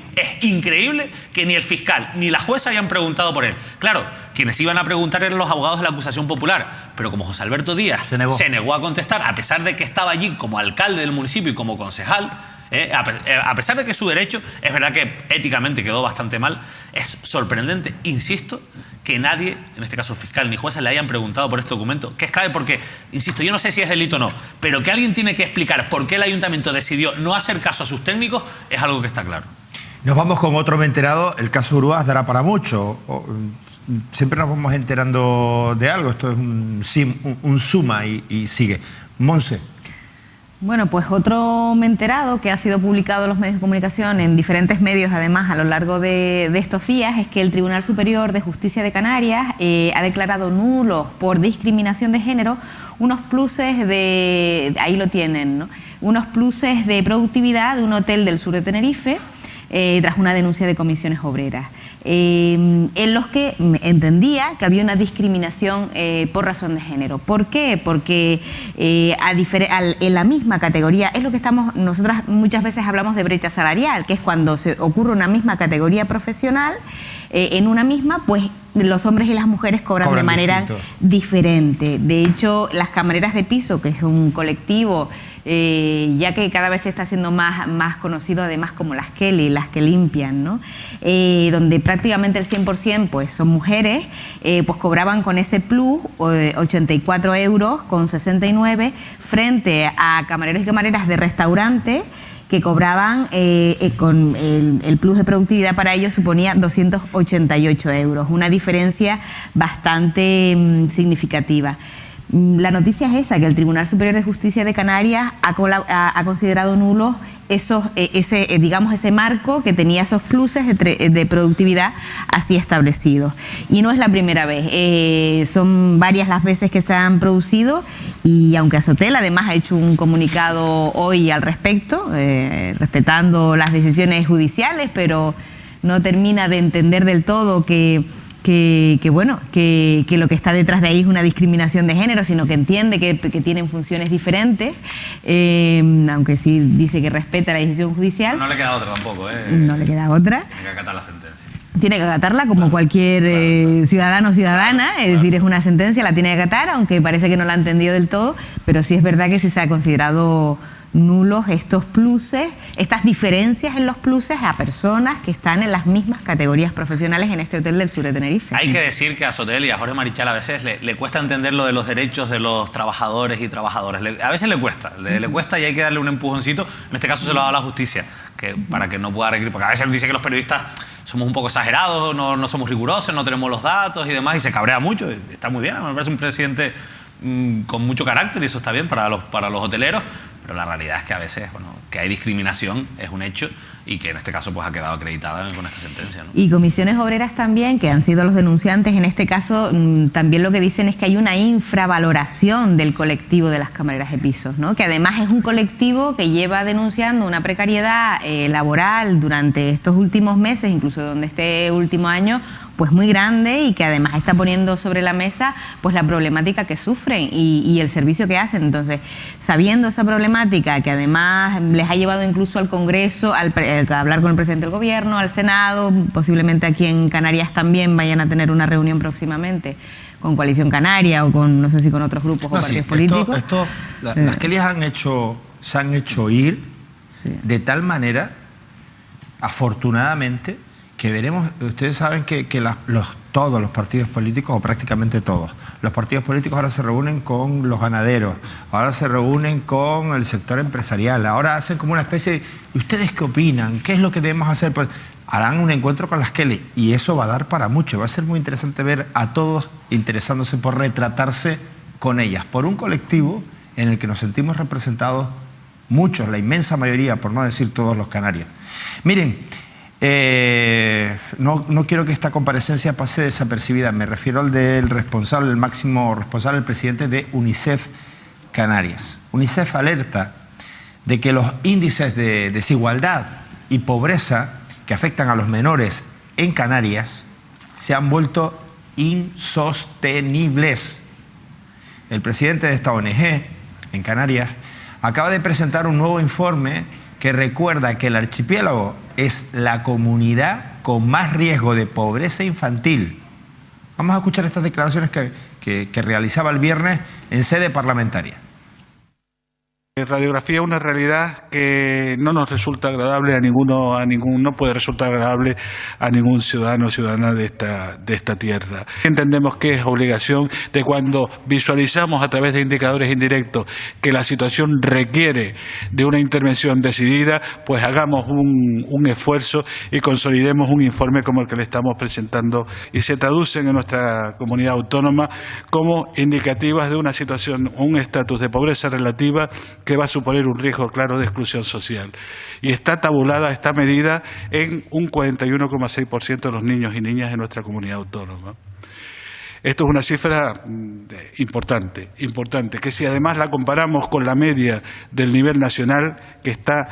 que ni el fiscal ni la jueza hayan preguntado por él. Claro, quienes iban a preguntar eran los abogados de la acusación popular, pero como José Alberto Díaz se negó a contestar, a pesar de que estaba allí como alcalde del municipio y como concejal, a pesar de que su derecho, es verdad que éticamente quedó bastante mal, es sorprendente, insisto, que nadie, en este caso fiscal ni jueza, le hayan preguntado por este documento, que es clave porque, insisto, yo no sé si es delito o no, pero que alguien tiene que explicar por qué el ayuntamiento decidió no hacer caso a sus técnicos es algo que está claro. Nos vamos con otro me enterado. El caso Grúas dará para mucho. Siempre nos vamos enterando de algo. Esto es un suma y sigue. Monse. Bueno, pues otro me enterado que ha sido publicado en los medios de comunicación, en diferentes medios además a lo largo de estos días, es que el Tribunal Superior de Justicia de Canarias ha declarado nulos por discriminación de género unos pluses ahí lo tienen, ¿no? Unos pluses de productividad de un hotel del sur de Tenerife tras una denuncia de comisiones obreras. en los que entendía que había una discriminación por razón de género. ¿Por qué? Porque en la misma categoría, es lo que nosotras muchas veces hablamos de brecha salarial, que es cuando se ocurre una misma categoría profesional, en una misma, pues los hombres y las mujeres cobran de manera diferente. De hecho, las camareras de piso, que es un colectivo, ya que cada vez se está haciendo más conocido, además, como las Kelly, las que limpian, ¿no? Donde prácticamente el 100% pues, son mujeres, pues cobraban con ese plus 84 euros con 69 frente a camareros y camareras de restaurante que cobraban con el plus de productividad para ellos suponía 288 euros, una diferencia bastante significativa. La noticia es esa, que el Tribunal Superior de Justicia de Canarias ha considerado nulos ese marco que tenía esos pluses de productividad así establecidos. Y no es la primera vez, son varias las veces que se han producido, y aunque Azotel además ha hecho un comunicado hoy al respecto, respetando las decisiones judiciales, pero no termina de entender del todo que lo que está detrás de ahí es una discriminación de género, sino que entiende que tienen funciones diferentes, aunque sí dice que respeta la decisión judicial. No le queda otra tampoco, No le queda otra. Tiene que acatar la sentencia. Tiene que acatarla como cualquier ciudadano o ciudadana, es decir, es una sentencia, la tiene que acatar, aunque parece que no la ha entendido del todo, pero sí es verdad que sí se ha considerado nulos estos pluses, estas diferencias en los pluses a personas que están en las mismas categorías profesionales en este hotel del sur de Tenerife. Hay que decir que a Azotel y a Jorge Marichal a veces le cuesta entender lo de los derechos de los trabajadores y trabajadoras. A veces le cuesta y hay que darle un empujoncito. En este caso se lo ha dado la justicia, para que no pueda requerir, porque a veces dice que los periodistas somos un poco exagerados, no somos rigurosos, no tenemos los datos y demás, y se cabrea mucho. Está muy bien, me parece un presidente con mucho carácter, y eso está bien para los hoteleros. Pero la realidad es que a veces, que hay discriminación es un hecho, y que en este caso pues ha quedado acreditada con esta sentencia, ¿no? Y comisiones obreras también, que han sido los denunciantes en este caso, también lo que dicen es que hay una infravaloración del colectivo de las camareras de pisos, ¿no? Que además es un colectivo que lleva denunciando una precariedad laboral durante estos últimos meses, incluso donde este último año, pues muy grande, y que además está poniendo sobre la mesa pues la problemática que sufren y el servicio que hacen. Entonces, sabiendo esa problemática, que además les ha llevado incluso al Congreso a hablar con el presidente del Gobierno, al Senado, posiblemente aquí en Canarias también vayan a tener una reunión próximamente con Coalición Canaria o con, no sé si con otros grupos o partidos políticos. Las Kelly se han hecho oír de tal manera, afortunadamente, que veremos. Ustedes saben que todos los partidos políticos, o prácticamente todos, los partidos políticos ahora se reúnen con los ganaderos, ahora se reúnen con el sector empresarial, ahora hacen como una especie de ¿y ustedes qué opinan? ¿Qué es lo que debemos hacer? Pues harán un encuentro con las Kelly, y eso va a dar para mucho. Va a ser muy interesante ver a todos interesándose por retratarse con ellas, por un colectivo en el que nos sentimos representados muchos, la inmensa mayoría, por no decir todos los canarios. Miren, no quiero que esta comparecencia pase desapercibida. Me refiero al del responsable, el máximo responsable, el presidente de UNICEF Canarias. UNICEF alerta de que los índices de desigualdad y pobreza que afectan a los menores en Canarias se han vuelto insostenibles. El presidente de esta ONG en Canarias acaba de presentar un nuevo informe que recuerda que el archipiélago es la comunidad con más riesgo de pobreza infantil. Vamos a escuchar estas declaraciones que realizaba el viernes en sede parlamentaria. Radiografía una realidad que no nos resulta agradable no puede resultar agradable a ningún ciudadano o ciudadana de esta tierra. Entendemos que es obligación de, cuando visualizamos a través de indicadores indirectos que la situación requiere de una intervención decidida, pues hagamos un esfuerzo y consolidemos un informe como el que le estamos presentando, y se traducen en nuestra comunidad autónoma como indicativas de una situación, un estatus de pobreza relativa que va a suponer un riesgo claro de exclusión social. Y está tabulada esta medida en un 41,6% de los niños y niñas en nuestra comunidad autónoma. Esto es una cifra importante, que si además la comparamos con la media del nivel nacional, que está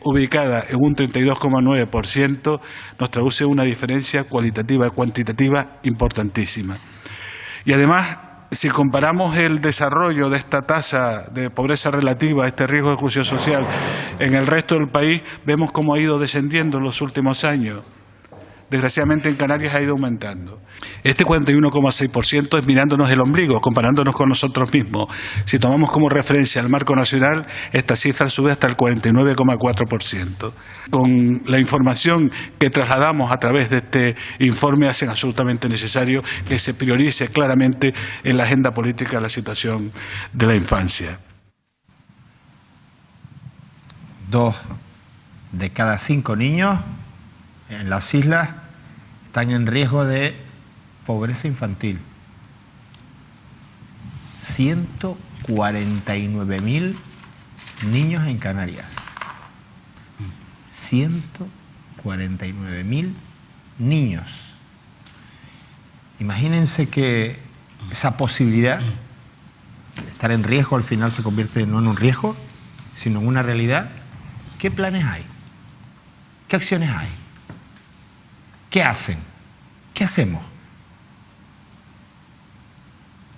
ubicada en un 32,9%, nos traduce una diferencia cualitativa y cuantitativa importantísima. Y además, si comparamos el desarrollo de esta tasa de pobreza relativa, este riesgo de exclusión social, en el resto del país, vemos cómo ha ido descendiendo en los últimos años. Desgraciadamente en Canarias ha ido aumentando. Este 41,6% es mirándonos el ombligo, comparándonos con nosotros mismos. Si tomamos como referencia el marco nacional, esta cifra sube hasta el 49,4%. Con la información que trasladamos a través de este informe, hacen absolutamente necesario que se priorice claramente en la agenda política la situación de la infancia. 2 de cada 5 niños en las islas están en riesgo de pobreza infantil. 149.000 niños en Canarias. 149.000 niños. Imagínense que esa posibilidad de estar en riesgo al final se convierte no en un riesgo, sino en una realidad. ¿Qué planes hay? ¿Qué acciones hay? ¿Qué hacen? ¿Qué hacemos?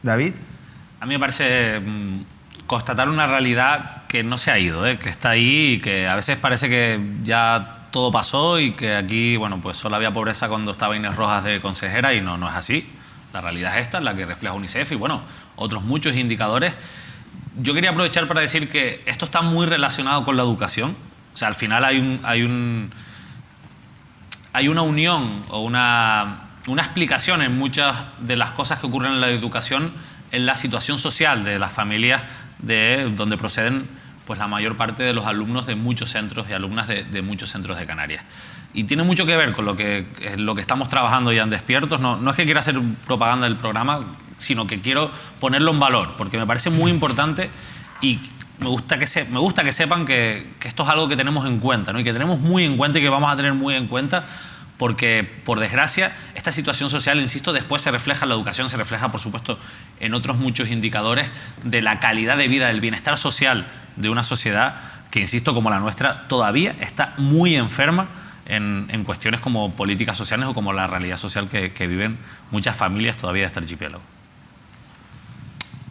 David. A mí me parece constatar una realidad que no se ha ido, que está ahí y que a veces parece que ya todo pasó y que aquí, bueno, pues solo había pobreza cuando estaba Inés Rojas de consejera y no es así. La realidad es esta, la que refleja UNICEF y, bueno, otros muchos indicadores. Yo quería aprovechar para decir que esto está muy relacionado con la educación. O sea, al final hay una unión o una explicación en muchas de las cosas que ocurren en la educación en la situación social de las familias de donde proceden pues la mayor parte de los alumnos de muchos centros y alumnas de muchos centros de Canarias. Y tiene mucho que ver con lo que estamos trabajando ya en Despiertos. No es que quiera hacer propaganda del programa, sino que quiero ponerlo en valor, porque me parece muy importante y me gusta que sepan que esto es algo que tenemos en cuenta, ¿no? Y que tenemos muy en cuenta y que vamos a tener muy en cuenta, porque, por desgracia, esta situación social, insisto, después se refleja en la educación, se refleja, por supuesto, en otros muchos indicadores de la calidad de vida, del bienestar social de una sociedad que, insisto, como la nuestra, todavía está muy enferma en cuestiones como políticas sociales o como la realidad social que viven muchas familias todavía de este archipiélago.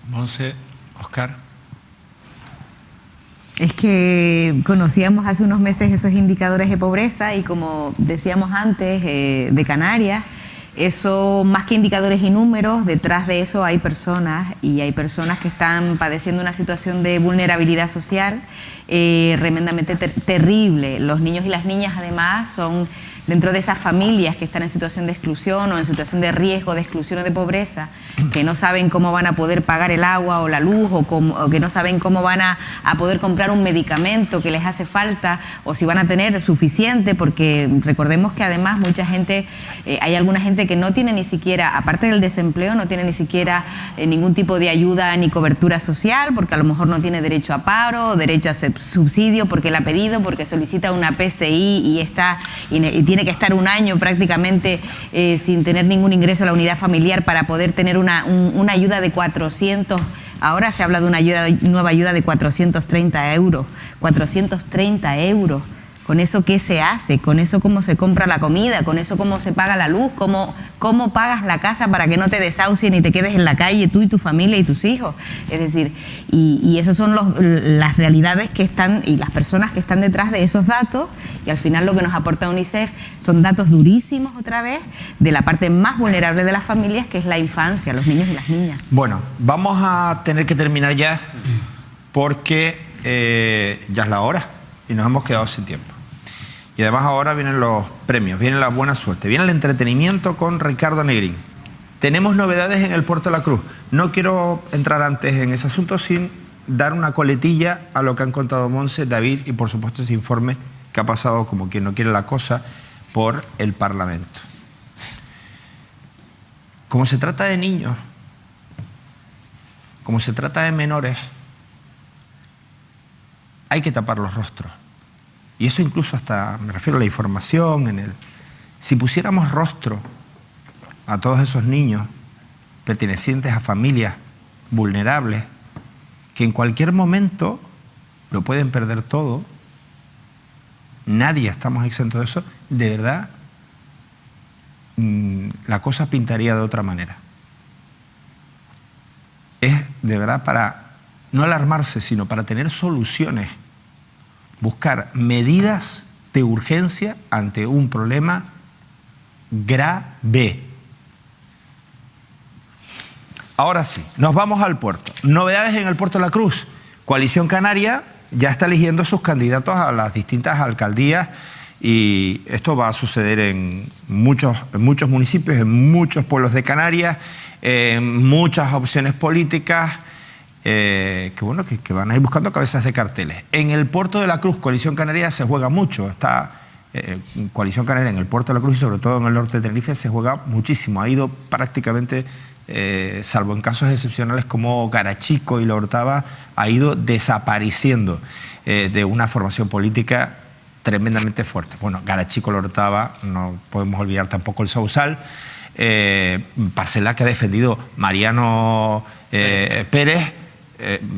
Monse, Óscar. Es que conocíamos hace unos meses esos indicadores de pobreza y, como decíamos antes, de Canarias, eso, más que indicadores y números, detrás de eso hay personas, y hay personas que están padeciendo una situación de vulnerabilidad social tremendamente terrible. Los niños y las niñas, además, son dentro de esas familias que están en situación de exclusión o en situación de riesgo de exclusión o de pobreza, que no saben cómo van a poder pagar el agua o la luz, o que no saben cómo van a poder comprar un medicamento que les hace falta, o si van a tener suficiente, porque recordemos que además mucha gente, hay alguna gente que no tiene ni siquiera, aparte del desempleo, no tiene ni siquiera ningún tipo de ayuda ni cobertura social, porque a lo mejor no tiene derecho a paro, o derecho a subsidio porque la ha pedido, porque solicita una PCI y tiene que estar un año prácticamente sin tener ningún ingreso a la unidad familiar para poder tener una ayuda de 400. Ahora se habla de una nueva ayuda de 430 euros. 430 euros. ¿Con eso qué se hace? ¿Con eso cómo se compra la comida? ¿Con eso cómo se paga la luz? ¿Cómo pagas la casa para que no te desahucien y te quedes en la calle tú y tu familia y tus hijos? Es decir, y esas son las realidades que están y las personas que están detrás de esos datos, y al final lo que nos aporta UNICEF son datos durísimos, otra vez, de la parte más vulnerable de las familias, que es la infancia, los niños y las niñas. Bueno, vamos a tener que terminar ya porque ya es la hora y nos hemos quedado sin tiempo. Y además ahora vienen los premios, viene la buena suerte, viene el entretenimiento con Ricardo Negrín. Tenemos novedades en el Puerto de la Cruz. No quiero entrar antes en ese asunto sin dar una coletilla a lo que han contado Monse, David y por supuesto ese informe que ha pasado, como quien no quiere la cosa, por el Parlamento. Como se trata de niños, como se trata de menores, hay que tapar los rostros. Y eso incluso hasta, me refiero a la información, si pusiéramos rostro a todos esos niños, pertenecientes a familias vulnerables que en cualquier momento lo pueden perder todo. Nadie estamos exentos de eso. De verdad, la cosa pintaría de otra manera. Es de verdad para no alarmarse, sino para tener soluciones, buscar medidas de urgencia ante un problema grave. Ahora sí, nos vamos al puerto. Novedades en el Puerto de la Cruz. Coalición Canaria ya está eligiendo sus candidatos a las distintas alcaldías y esto va a suceder en muchos municipios, en muchos pueblos de Canarias, en muchas opciones políticas que van a ir buscando cabezas de carteles. En el Puerto de la Cruz, Coalición Canaria se juega mucho. Está Coalición Canaria en el Puerto de la Cruz y sobre todo en el norte de Tenerife se juega muchísimo. Ha ido prácticamente, salvo en casos excepcionales como Garachico y La Orotava, ha ido desapareciendo de una formación política tremendamente fuerte. Bueno, Garachico, La Orotava, no podemos olvidar tampoco el Sausal, parcela que ha defendido Mariano Pérez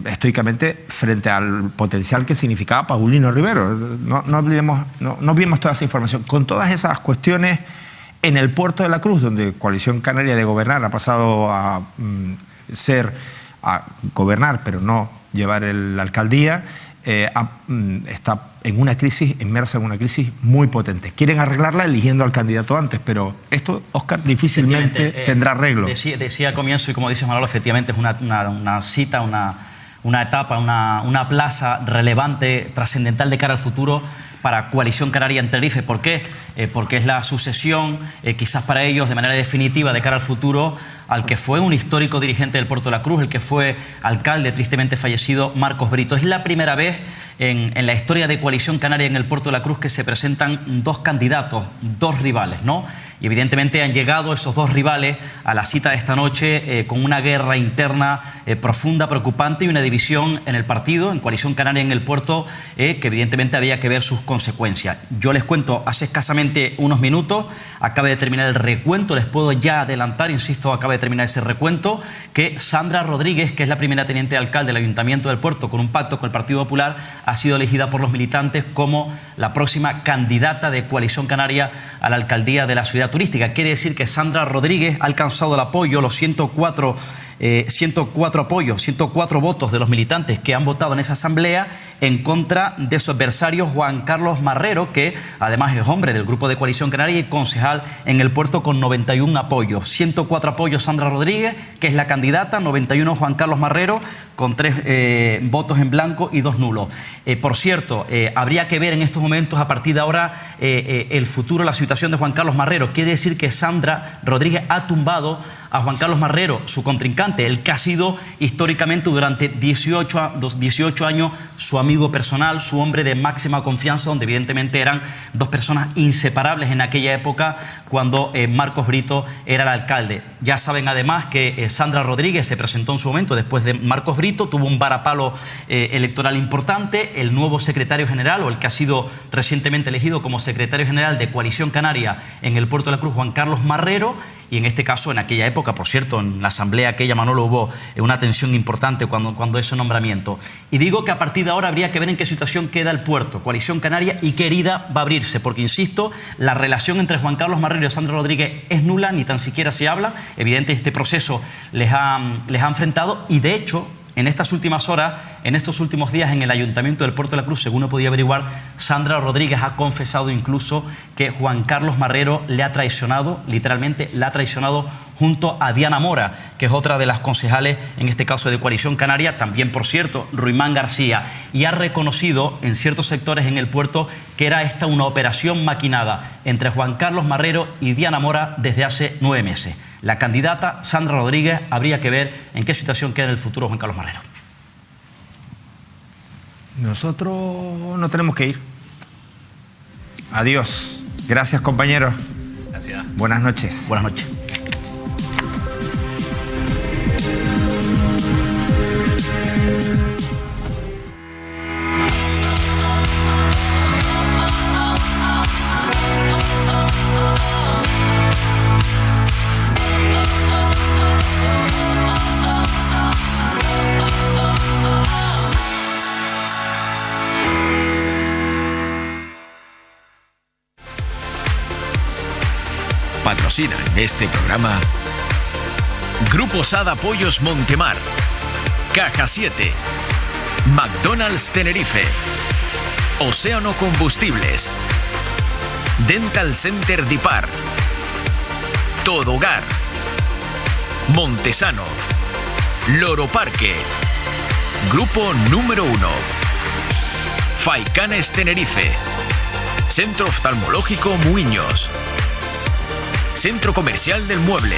estoicamente frente al potencial que significaba Paulino Rivero. No olvidemos toda esa información. Con todas esas cuestiones, en el Puerto de la Cruz, donde Coalición Canaria de gobernar ha pasado a gobernar, pero no llevar la alcaldía, está en una crisis, inmersa en una crisis muy potente. Quieren arreglarla eligiendo al candidato antes, pero esto, Óscar, difícilmente tendrá arreglo. Decía al comienzo, y como dice Manolo, efectivamente es una cita, una etapa, una plaza relevante, trascendental de cara al futuro para Coalición Canaria en Tenerife. ¿Por qué? Porque es la sucesión, quizás para ellos de manera definitiva de cara al futuro, al que fue un histórico dirigente del Puerto de la Cruz, el que fue alcalde tristemente fallecido, Marcos Brito. Es la primera vez en la historia de Coalición Canaria en el Puerto de la Cruz que se presentan dos candidatos, dos rivales, ¿no? Y evidentemente han llegado esos dos rivales a la cita de esta noche con una guerra interna profunda, preocupante y una división en el partido, en Coalición Canaria en el Puerto, que evidentemente había que ver sus consecuencias. Yo les cuento, hace escasamente unos minutos, acaba de terminar el recuento, les puedo ya adelantar, insisto, acaba de terminar ese recuento, que Sandra Rodríguez, que es la primera teniente de alcalde del Ayuntamiento del Puerto, con un pacto con el Partido Popular, ha sido elegida por los militantes como la próxima candidata de Coalición Canaria a la alcaldía de la ciudad turística. Quiere decir que Sandra Rodríguez ha alcanzado el apoyo, los 104 apoyos, 104 votos de los militantes que han votado en esa asamblea en contra de su adversario Juan Carlos Marrero, que además es hombre del grupo de Coalición Canaria y concejal en el Puerto con 91 apoyos. 104 apoyos Sandra Rodríguez, que es la candidata, 91 Juan Carlos Marrero, con 3 votos en blanco y 2 nulos. Por cierto, habría que ver en estos momentos, a partir de ahora, el futuro, la situación de Juan Carlos Marrero. Quiere decir que Sandra Rodríguez ha tumbado a Juan Carlos Marrero, su contrincante, el que ha sido históricamente durante 18 años su amigo personal, su hombre de máxima confianza, donde evidentemente eran dos personas inseparables en aquella época cuando Marcos Brito era el alcalde. Ya saben además que Sandra Rodríguez se presentó en su momento después de Marcos Brito, tuvo un varapalo electoral importante. El nuevo secretario general, o el que ha sido recientemente elegido como secretario general de Coalición Canaria en el Puerto de la Cruz, Juan Carlos Marrero, y en este caso, en aquella época, por cierto, en la asamblea aquella, Manolo, hubo una tensión importante cuando ese nombramiento. Y digo que a partir de ahora habría que ver en qué situación queda el puerto, Coalición Canaria, y qué herida va a abrirse, porque, insisto, la relación entre Juan Carlos Marrero y Sandra Rodríguez es nula, ni tan siquiera se habla. Evidentemente, este proceso les ha enfrentado, y de hecho, en estas últimas horas, en estos últimos días en el Ayuntamiento del Puerto de la Cruz, según he podido averiguar, Sandra Rodríguez ha confesado incluso que Juan Carlos Marrero le ha traicionado, literalmente la ha traicionado junto a Diana Mora, que es otra de las concejales, en este caso de Coalición Canaria, también, por cierto, Ruimán García, y ha reconocido en ciertos sectores en el puerto que era esta una operación maquinada entre Juan Carlos Marrero y Diana Mora desde hace 9 meses. La candidata Sandra Rodríguez, habría que ver en qué situación queda en el futuro Juan Carlos Marrero. Nosotros no tenemos que ir. Adiós. Gracias, compañeros. Gracias. Buenas noches. Buenas noches. Patrocinan este programa Grupo Sada Pollos Montemar, Caja 7, McDonald's Tenerife, Océano Combustibles, Dental Center Dipar, Todo Hogar, Montesano, Loro Parque, Grupo Número 1, Faicanes Tenerife, Centro Oftalmológico Muiños, Centro Comercial del Mueble,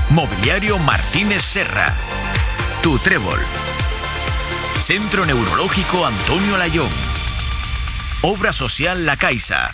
Mobiliario Martínez Serra, Tu Trébol, Centro Neurológico Antonio Layón, Obra Social La Caixa,